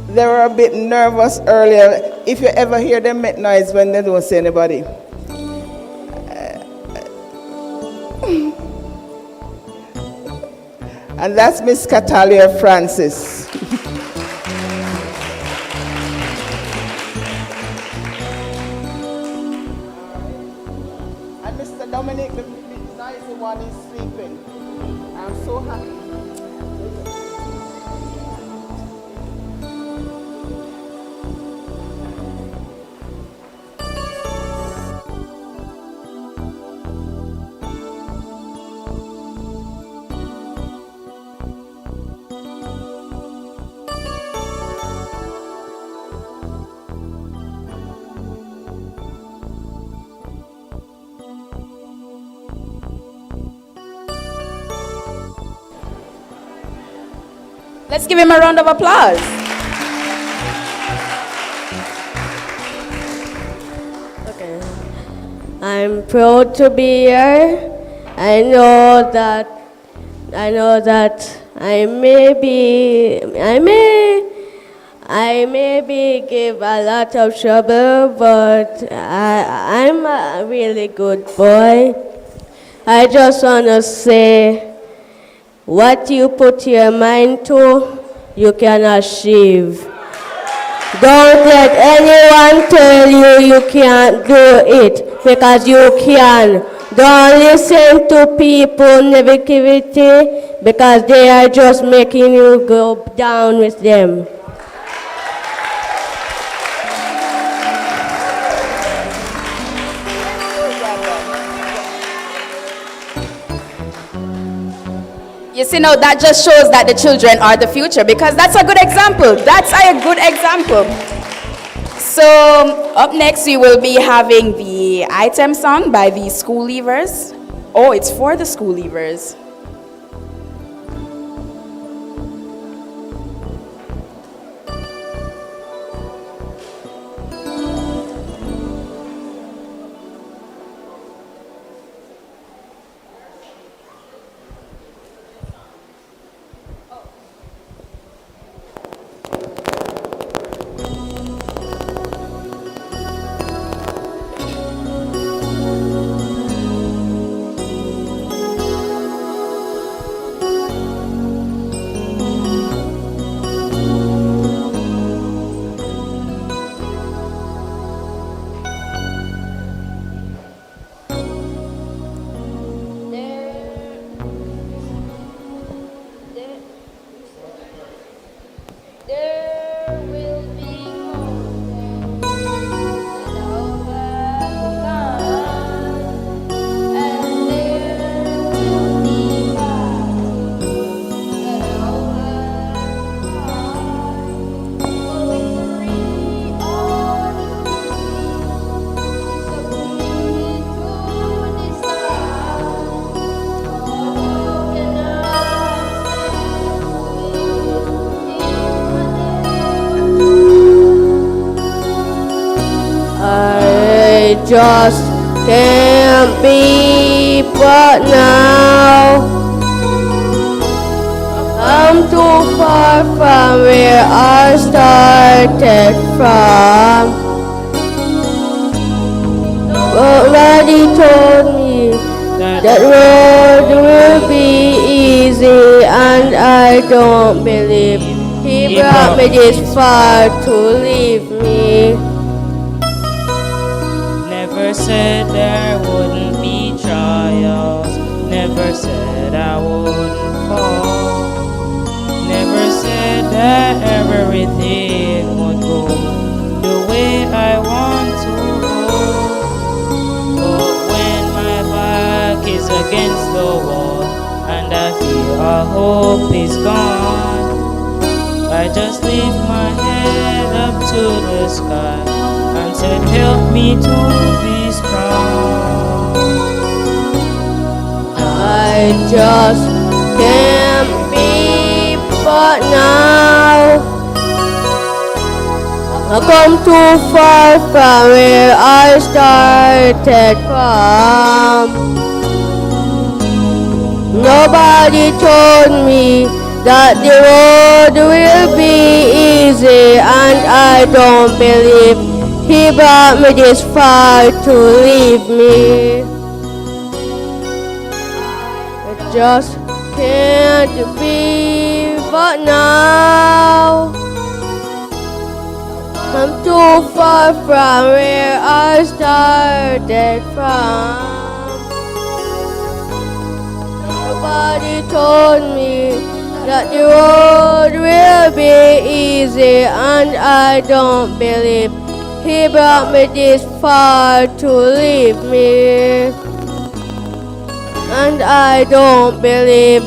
They were a bit nervous earlier. If you ever hear them make noise when they don't see anybody. And that's Miss Catalia Francis. And Mr. Dominic, the noisy one, is sleeping. I'm so happy. Let's give him a round of applause. Okay. I'm proud to be here. I know that I maybe give a lot of trouble, but I'm a really good boy. I just want to say, what you put your mind to, you can achieve. Don't let anyone tell you can't do it, because you can. Don't listen to people negativity, because they are just making you go down with them. You see, now that just shows that the children are the future, because that's a good example. That's a good example. So up next, we will be having the item song by the school leavers. Oh, it's for the school leavers. Just can't be, but now I'm too far from where I started from. Nobody told me that road will be easy, and I don't believe he brought me this far to leave me. Never said there wouldn't be trials. Never said I wouldn't fall. Never said that everything would go the way I want to go. But when my back is against the wall and I feel all hope is gone, I just lift my head up to the sky and said, help me to be strong. I just can't be, but now I come too far from where I started from. Nobody told me that the road will be easy, and I don't believe he brought me this far to leave me. I just can't be, but now I'm too far from where I started from. Nobody told me that the road will be easy, and I don't believe he brought me this far to leave me. And I don't believe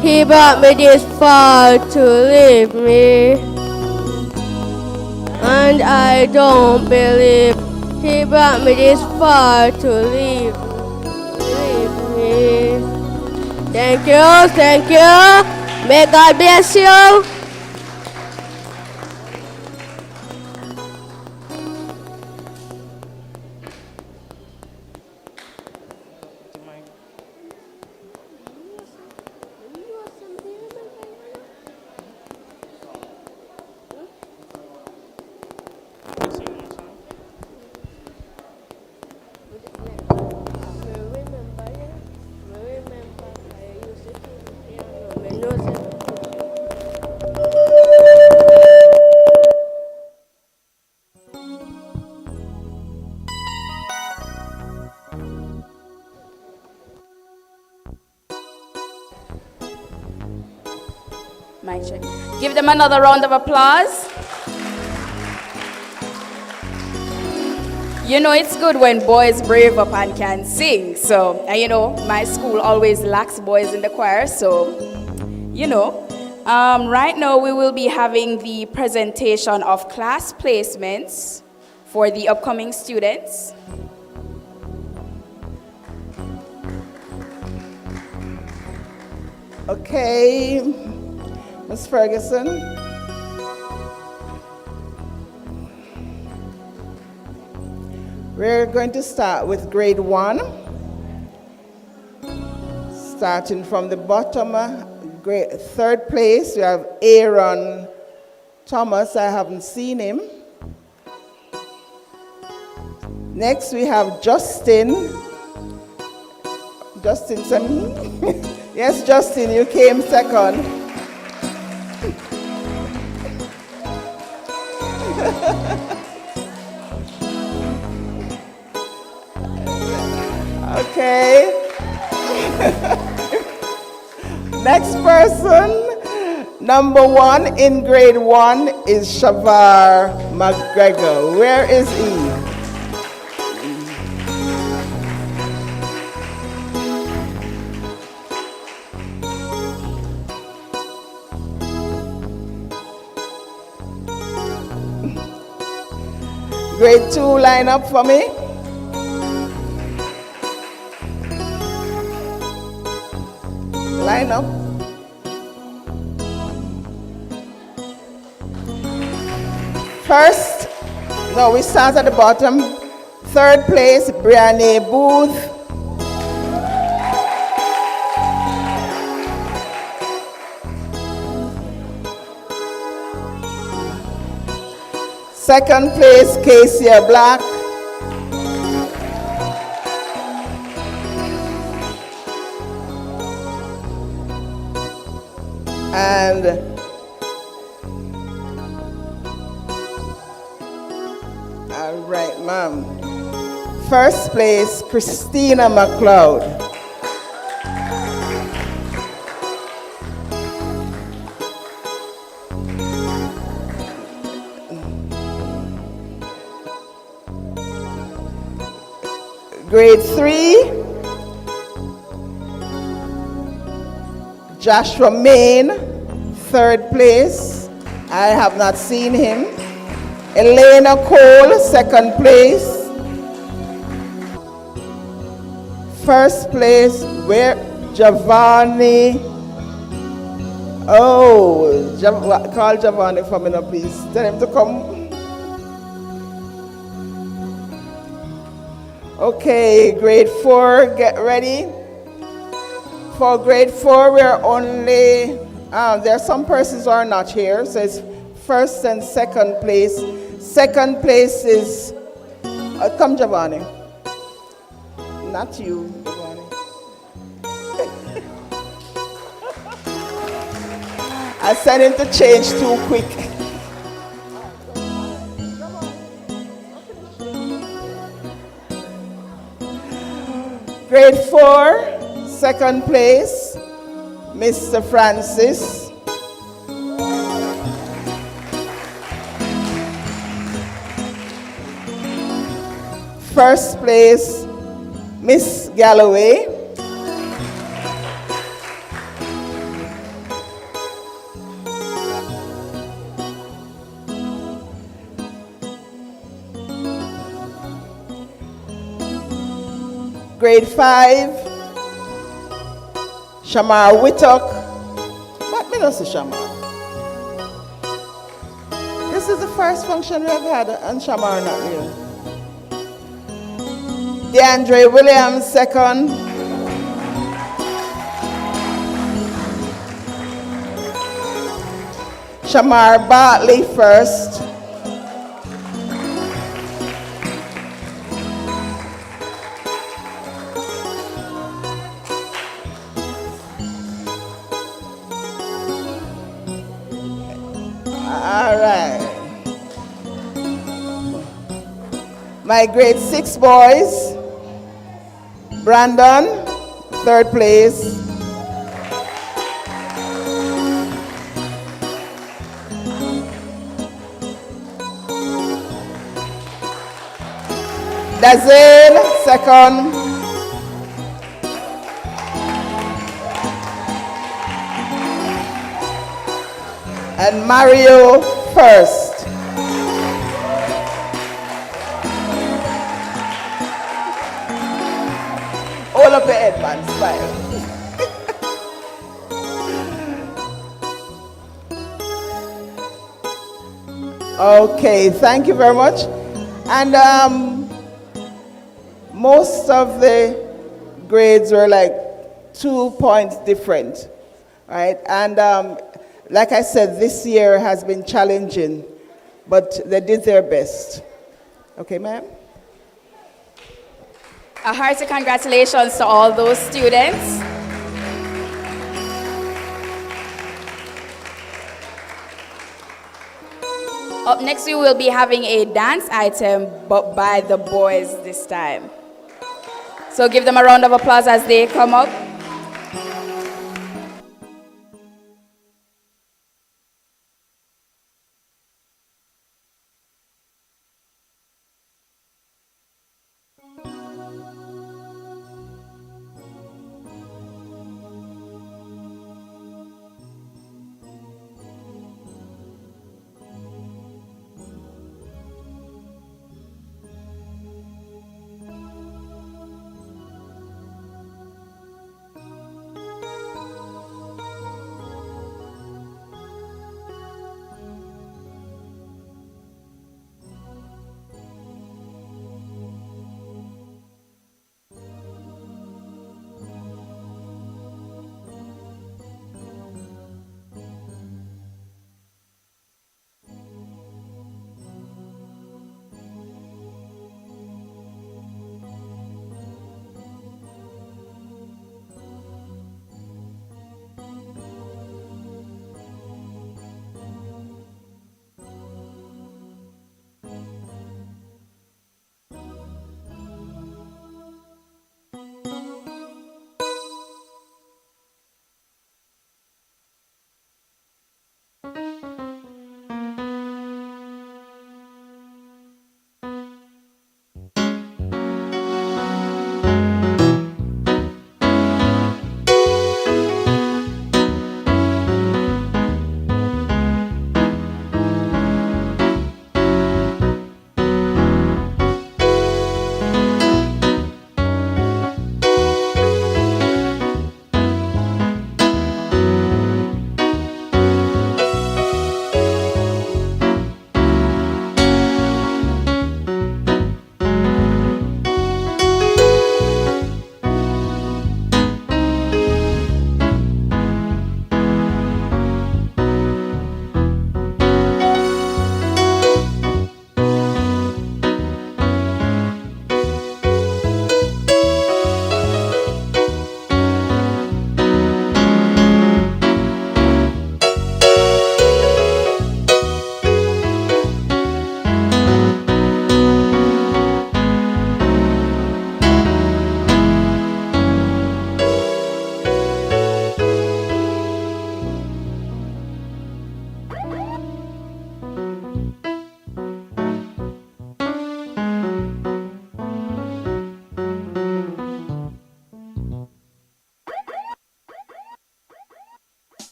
he brought me this far to leave me. And I don't believe he brought me this far to leave me. Thank you. May God bless you. Mic check. Give them another round of applause. You know, it's good when boys brave up and can sing. So, and you know, my school always lacks boys in the choir. So, you know, right now we will be having the presentation of class placements for the upcoming students. Okay, Ms. Ferguson. We're going to start with grade 1. Starting from the bottom, third place, we have Aaron Thomas. I haven't seen him. Next, we have Justin. Justin, yes, Justin, you came second. Okay. Next person, number 1 in grade 1 is Shavar McGregor. Where is he? Grade 2, line up for me. Line up. First, no, we start at the bottom. Third place, Brianne Booth. Second place, Casey Black. And all right, ma'am. First place, Christina McLeod. Grade 3, Joshua Main, third place. I have not seen him. Elena Cole, second place. First place, where Giovanni. Oh, call Giovanni for me now, please. Tell him to come. Okay, grade 4, get ready. For grade 4, we're only, there are some persons who are not here, so it's first and second place. Second place is, come Giovanni. Not you, Giovanni. I sent him to change too quick. Grade 4, second place, Mr. Francis. First place, Miss Galloway. Grade 5, Shamar Whittock. What me not say Shamar? This is the first function we have had, and Shamar not here. DeAndre Williams, second. Shamar Bartley, first. All right. My grade 6 boys. Brandon, third place. Dazil, second. And Mario, first. All up your head, man, smile. Okay, thank you very much. And most of the grades were like 2 points different, right? And like I said, this year has been challenging, but they did their best. Okay, ma'am? A hearty congratulations to all those students. Up next, we will be having a dance item, but by the boys this time. So give them a round of applause as they come up.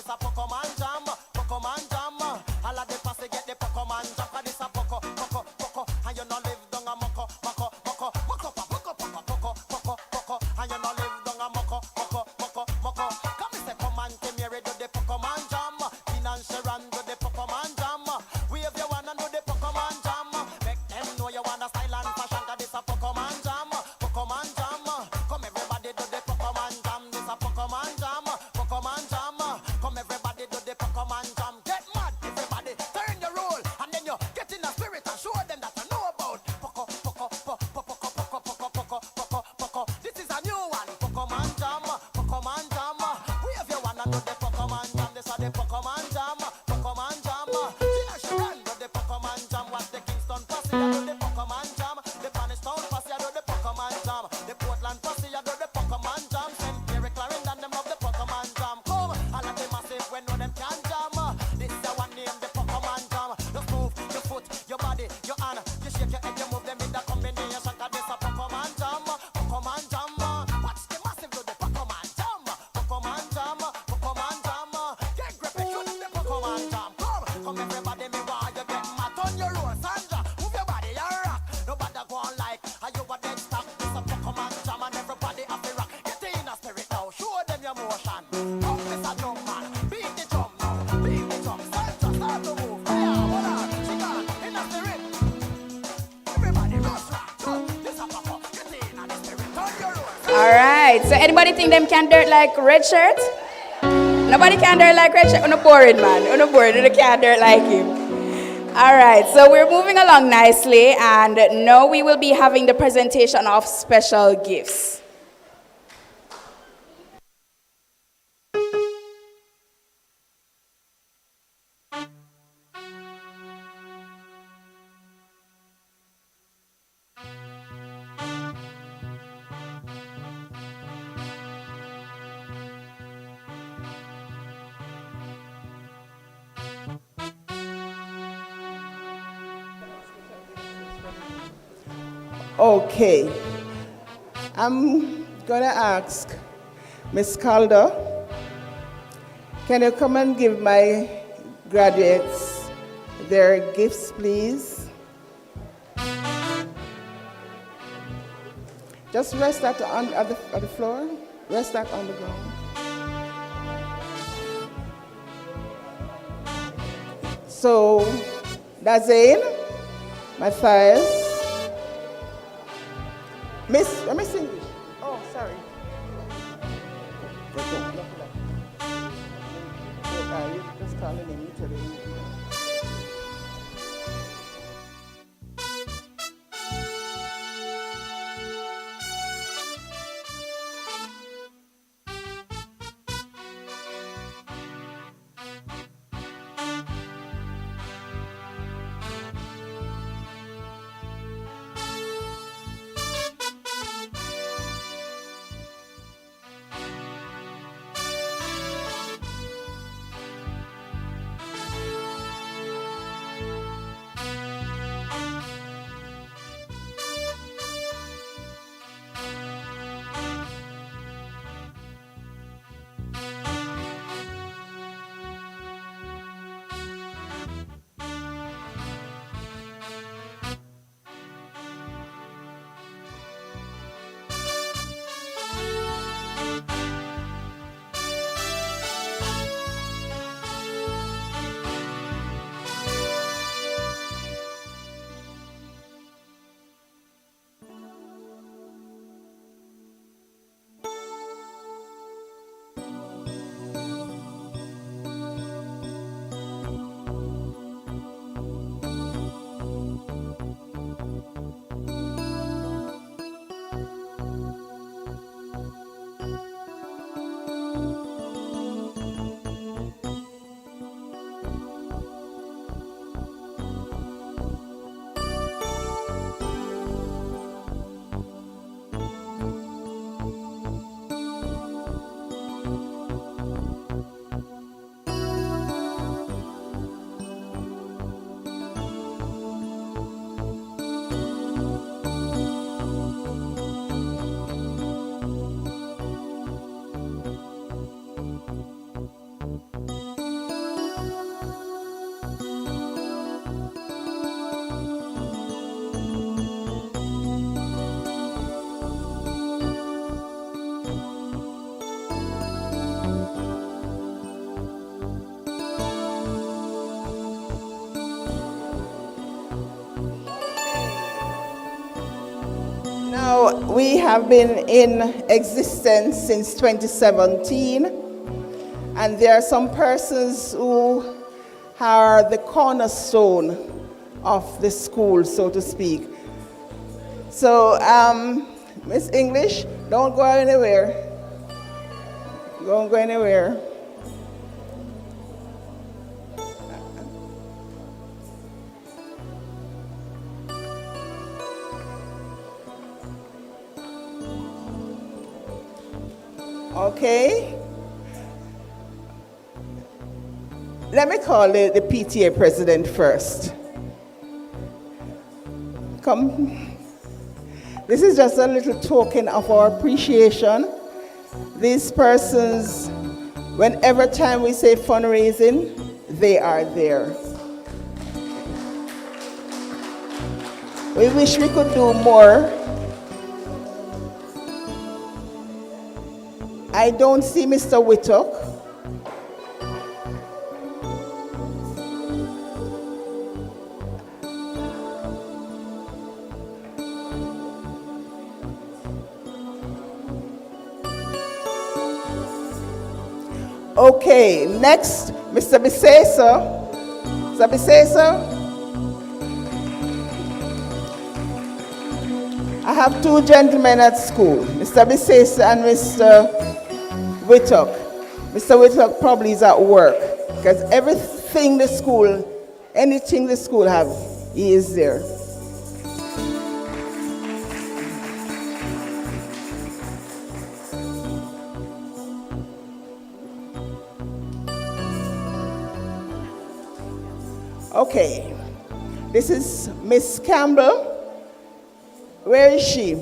this a Pokemon jam, Pokemon jam. All of the posse get the Pokemon jam, 'cause this a Poco, Poco, Poco. And you no live down a Moko, Moko, Moko, Moko, Moko, Moko, Moko, Moko, Moko. And you no live down a Moko, Moko, Moko, Moko. Come and say, come and come here, do the Pokemon jam. Tina and Sharon do the Pokemon jam. Wave your one and do the Pokemon jam. Make them know you want a style and fashion, 'cause this a Pokemon jam, Pokemon jam. Come everybody do the Pokemon jam. This a Pokemon jam, Pokemon jam. Come everybody do the Pokemon jam. Get mad, everybody, turn your roll, and then you get in the spirit and show them that you know about Poco, Poco, Poco, Poco, Poco, Poco, Poco, Poco, Poco. This is a new one, Pokemon jam, Pokemon jam. Wave your one and do the Pokemon jam. This a the Pokemon jam, Pokemon jam. Tina Sharon do the Pokemon jam. What's the Kingston posse? I do the Pokemon jam. The Spanish Town posse, I do the Pokemon jam. The Portland posse, I do the Pokemon jam. St. Pierre, Clarendon, them love the Pokemon jam. Come, all of the massive when no them can jam. This is the one name, the Pokemon jam. Just move your foot, your body, your hand. You shake your head, you move them in the combination. 'Cause this a Pokemon jam, Pokemon jam. Watch the massive do the Pokemon jam, Pokemon jam, Pokemon jam. Get grip and show them the Pokemon jam. Come everybody, me want you get mad on your own, Sandra. Move your body and rock. Nobody go on like, are you a dead stop? This a Pokemon jam and everybody have to rock. Get in a spirit now, show them your motion. Come, this a drum man, beat the drum now, beat the drum. Sandra, start to move. Yeah, hold on, she gone in a spirit. Everybody rush rock. This a Pokemon, get in a spirit, turn your own. All right. So anybody think them can dirt like red shirt? Nobody can dirt like red shirt. Uno boring, man. Uno boring. Uno can't dirt like him. All right. So we're moving along nicely, and now we will be having the presentation of special gifts. Okay. I'm gonna ask Miss Calder, can you come and give my graduates their gifts, please? Just rest that on the floor. Rest that on the ground. So, Dazain, Matthias, Miss English. Oh, sorry. You just calling him today. So we have been in existence since 2017, and there are some persons who are the cornerstone of the school, so to speak. So, Miss English, don't go anywhere. Don't go anywhere. Okay. Let me call the PTA president first. Come. This is just a little token of our appreciation. These persons, whenever time we say fundraising, they are there. We wish we could do more. I don't see Mr. Whittock. Okay, next, Mr. Bisesa. Mr. Bisesa. I have two gentlemen at school, Mr. Bisesa and Mr. Whittock. Mr. Whittock probably is at work because everything the school, anything the school have, he is there. Okay, this is Miss Campbell. Where is she?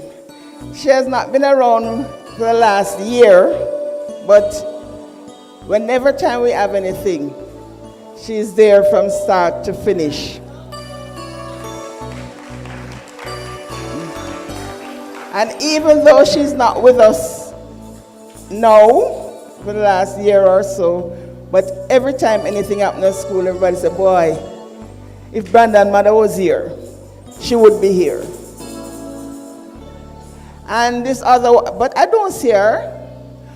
She has not been around for the last year, but whenever time we have anything, she's there from start to finish. And even though she's not with us now for the last year or so, but every time anything happens at school, everybody says, boy, if Brandon's mother was here, she would be here. And this other, but I don't see her.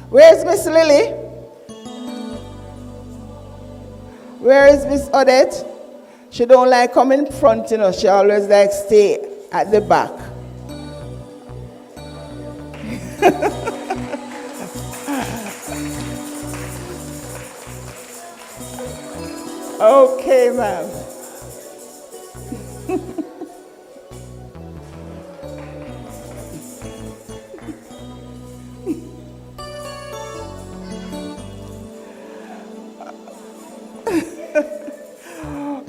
Where's Miss Lily? Where is Miss Odette? She don't like coming in front, you know. She always like stay at the back. Okay, ma'am.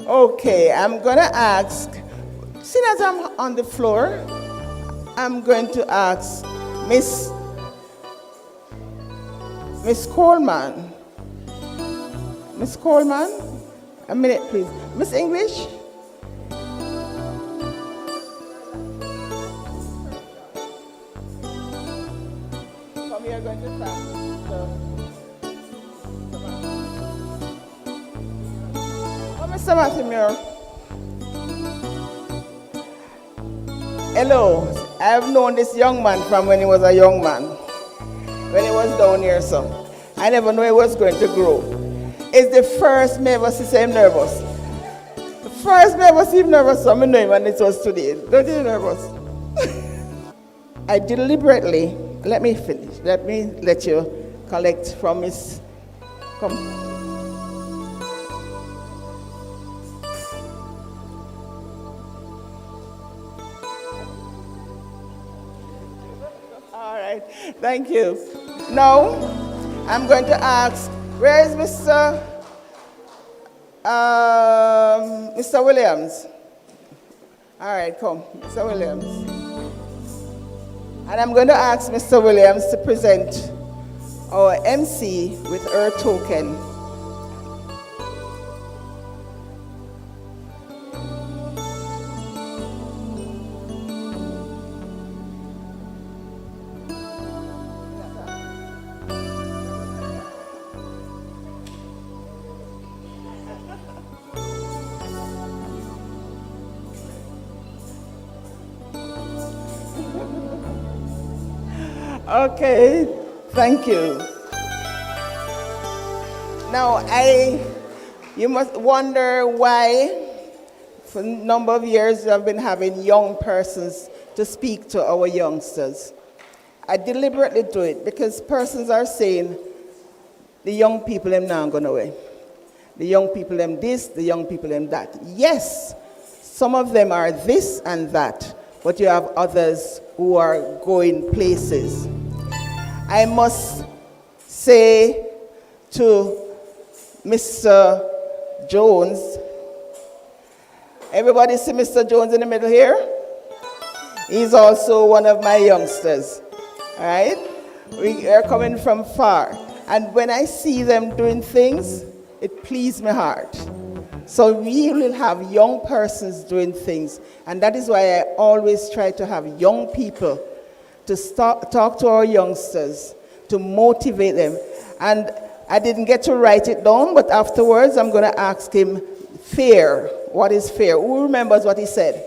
Okay, I'm going to ask, seeing as I'm on the floor, I'm going to ask Miss Coleman. Miss Coleman, a minute, please. Miss English? Come here, going to start. Mr. Matthew, hello. I have known this young man from when he was a young man, when he was down here, so I never knew he was going to grow. It's the first me ever see him nervous. The first me ever see him nervous, so I know him and it was today. Don't you nervous? I deliberately, let me finish. Let me let you collect from Miss, come. Thank you. Now, I'm going to ask, where is Mr. Williams? All right, come, Mr. Williams. And I'm going to ask Mr. Williams to present our MC with her token. Okay, thank you. Now, you must wonder why, for a number of years, we have been having young persons to speak to our youngsters. I deliberately do it because persons are saying, the young people them now going away. The young people them this, the young people them that. Yes, some of them are this and that, but you have others who are going places. I must say to Mr. Jones, everybody see Mr. Jones in the middle here? He's also one of my youngsters, all right? We are coming from far. And when I see them doing things, it pleases my heart. So we will have young persons doing things. And that is why I always try to have young people to talk to our youngsters, to motivate them. And I didn't get to write it down, but afterwards I'm going to ask him, fear. What is fear? Who remembers what he said?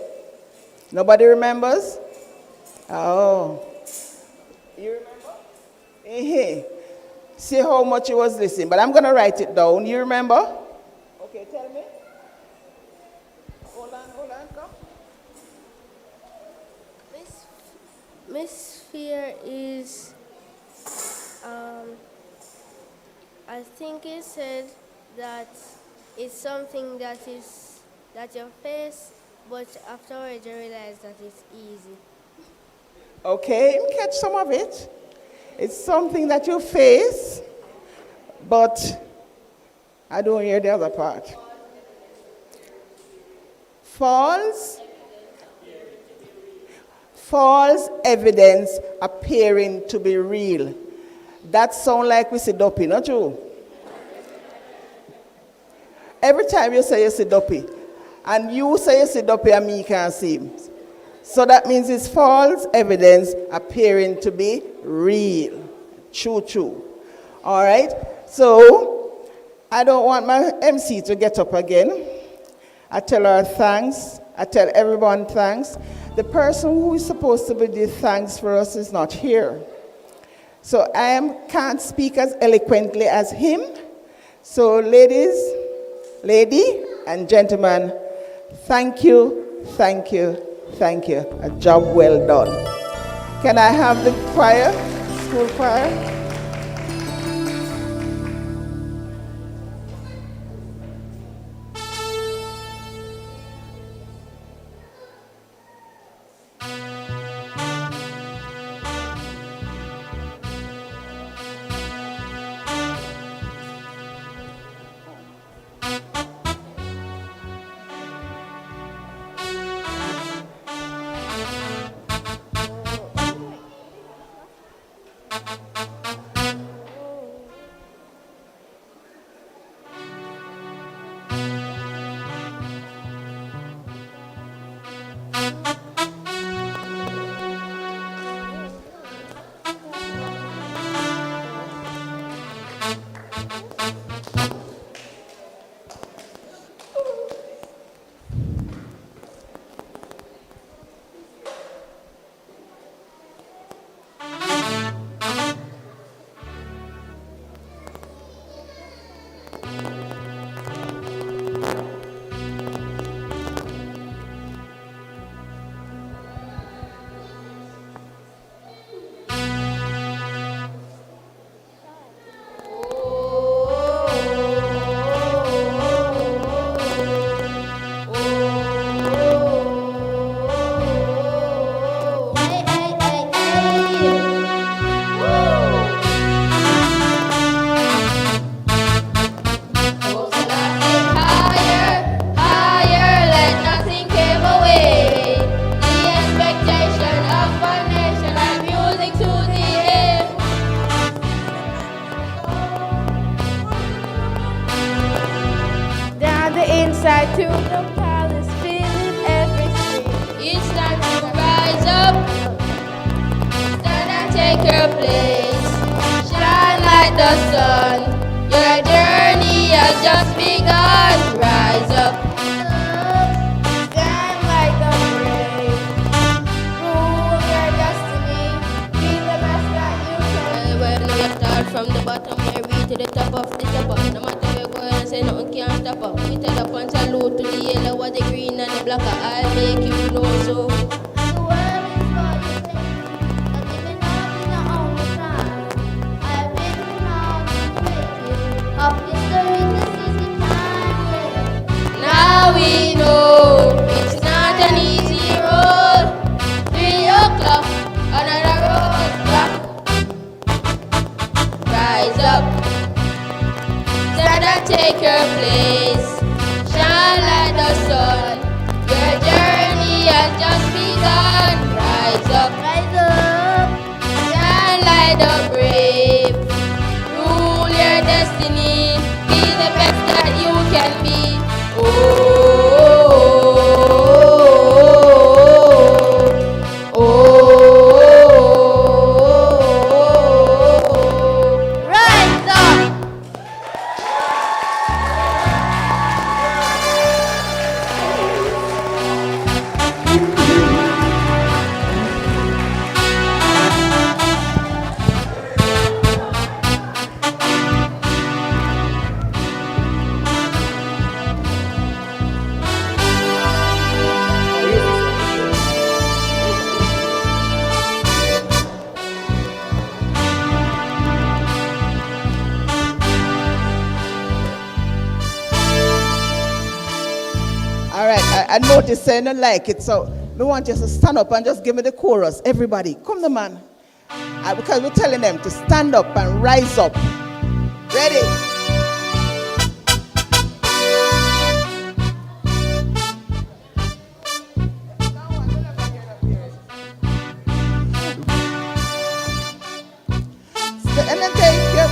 Nobody remembers? Oh. You remember? See how much he was listening. But I'm going to write it down. You remember? Okay, tell me. Hold on, come. Miss Fear is, I think he said that it's something that you face, but afterwards you realize that it's easy. Okay, catch some of it. It's something that you face, but I don't hear the other part. False evidence appearing to be real. That sounds like we see dopey, not true? Every time you say you see dopey, and you say you see dopey and me can't see him. So that means it's false evidence appearing to be real. True. All right? So I don't want my MC to get up again. I tell her thanks. I tell everyone thanks. The person who is supposed to be the thanks for us is not here. So can't speak as eloquently as him. So lady and gentlemen, thank you. A job well done. Can I have the choir, school choir? To the palace, feeling everything. It's time to rise up, stand and take your place. Shine like the sun, your journey has just begun. Rise up, stand like the brave. Rule your destiny, be the best that to the top of the top up. No matter where you go and say nothing can't stop up. We tell up and salute to the yellow, what the green and the black. I'll make you know so. The world is for you, that even out in your own time. I've written out the pages of history to see the time. Now we know it's not an easy road. 3 o'clock, another road block. Rise up, stand and take your place. Shine like the sun. Your journey has just begun. Rise up, shine like the brave. Rule your destiny. Be the best that you can be. Rise up. All right, I noticed I don't like it, so we want you to stand up and just give me the chorus. Everybody, come the man. Because we're telling them to stand up and rise up. Ready? And then take your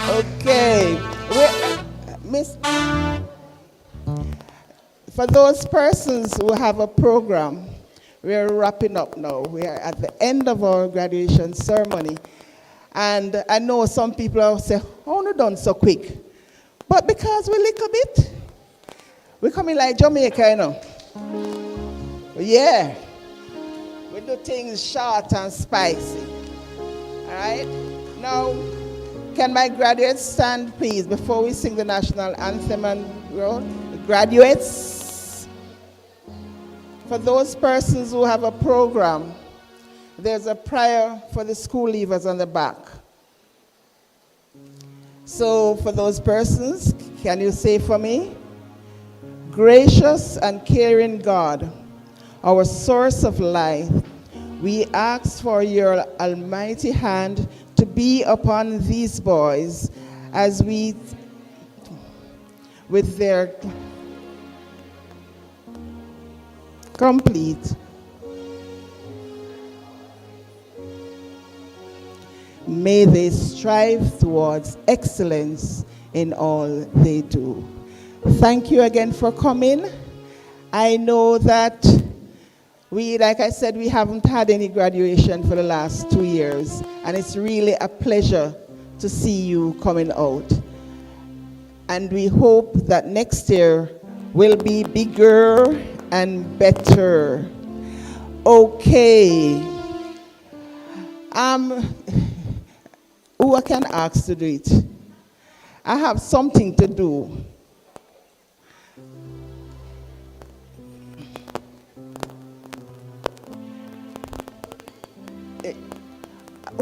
Okay. Miss, for those persons who have a program, we're wrapping up now. We are at the end of our graduation ceremony. And I know some people will say, oh, no, done so quick. But because we're a little bit, we're coming like Jamaica, you know. Yeah. We do things short and spicy. All right? Now, can my graduates stand, please, before we sing the national anthem and roll? Graduates, for those persons who have a program, there's a prayer for the school leavers on the back. So for those persons, can you say for me? Gracious and caring God, our source of life, we ask for your almighty hand to be upon these boys as we, with their complete, may they strive towards excellence in all they do. Thank you again for coming. I know that like I said, we haven't had any graduation for the last 2 years, and it's really a pleasure to see you coming out. And we hope that next year will be bigger and better. Okay. Who I can ask to do it? I have something to do.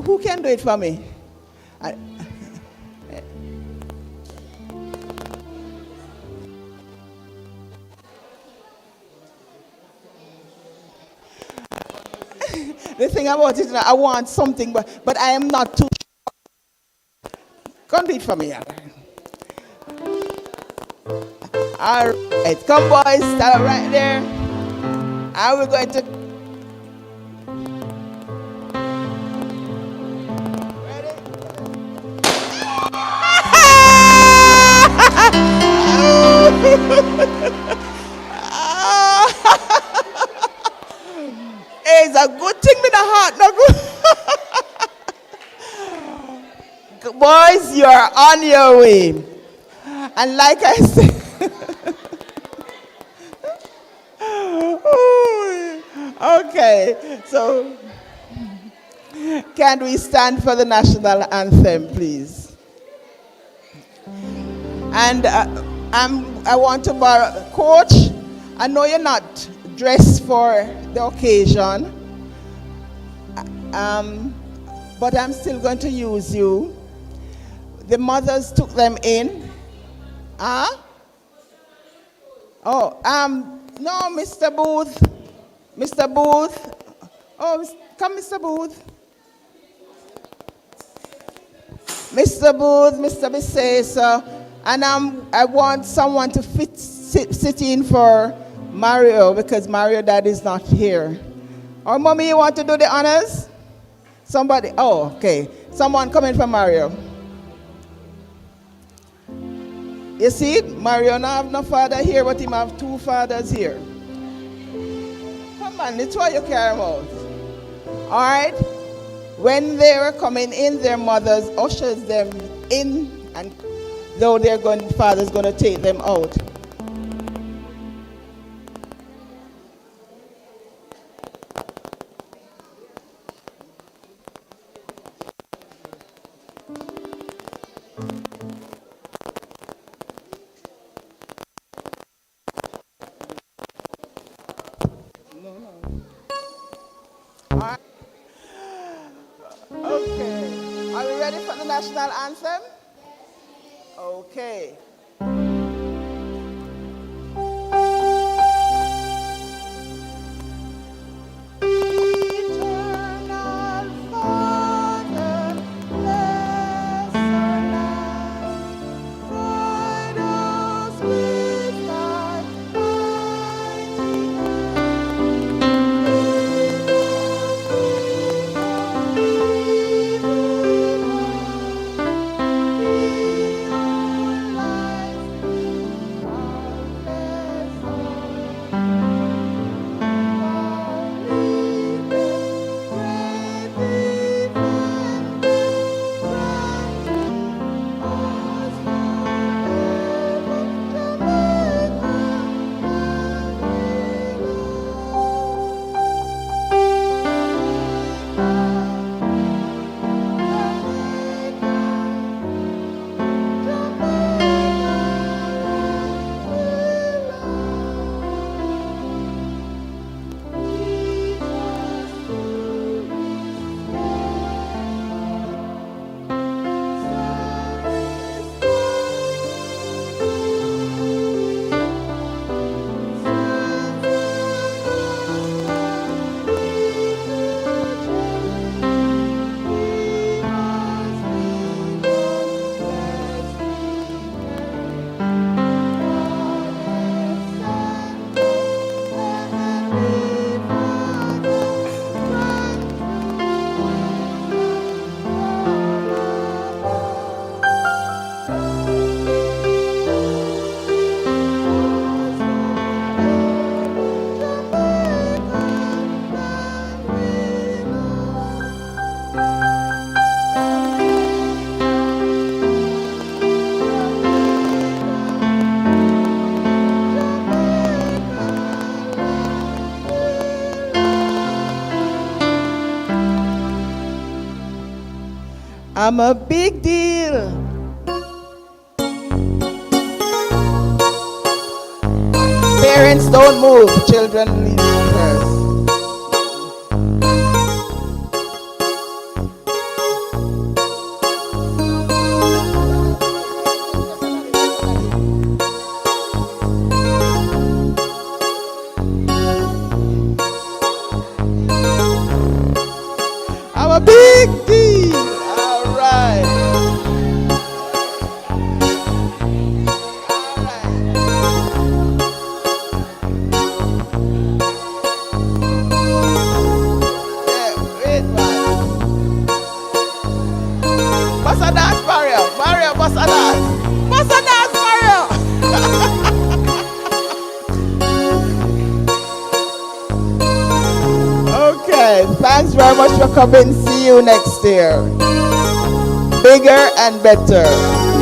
Who can do it for me? The thing about it, I want something, but I am not too sure. Come do it for me. All right, come boys, stand right there. And we're going to it's a good thing with the heart, no good. Boys, you're on your way. And like I said, okay, so can we stand for the national anthem, please? And I want to borrow, Coach, I know you're not dressed for the occasion, but I'm still going to use you. The mothers took them in. Huh? Oh, no, Mr. Booth. Mr. Booth. Oh, come, Mr. Booth. Mr. Booth, Mr. Bisesa. And I want someone to sit in for Mario, because Mario dad is not here. Or mommy, you want to do the honors? Somebody, oh, okay. Someone come in for Mario. You see, Mario not have no father here, but him have two fathers here. Come on, it's why you carry him out. All right? When they were coming in, their mothers ushers them in, and though father's going to take them out. Okay. Are we ready for the national anthem? Okay. I'm a big deal. Parents don't move, children leave first. I'm a big deal. All right. Bossa dance, Mario. Mario, bossa dance. Bossa dance, Mario. Okay. right. Thanks very much for coming. See you next year. Bigger and better.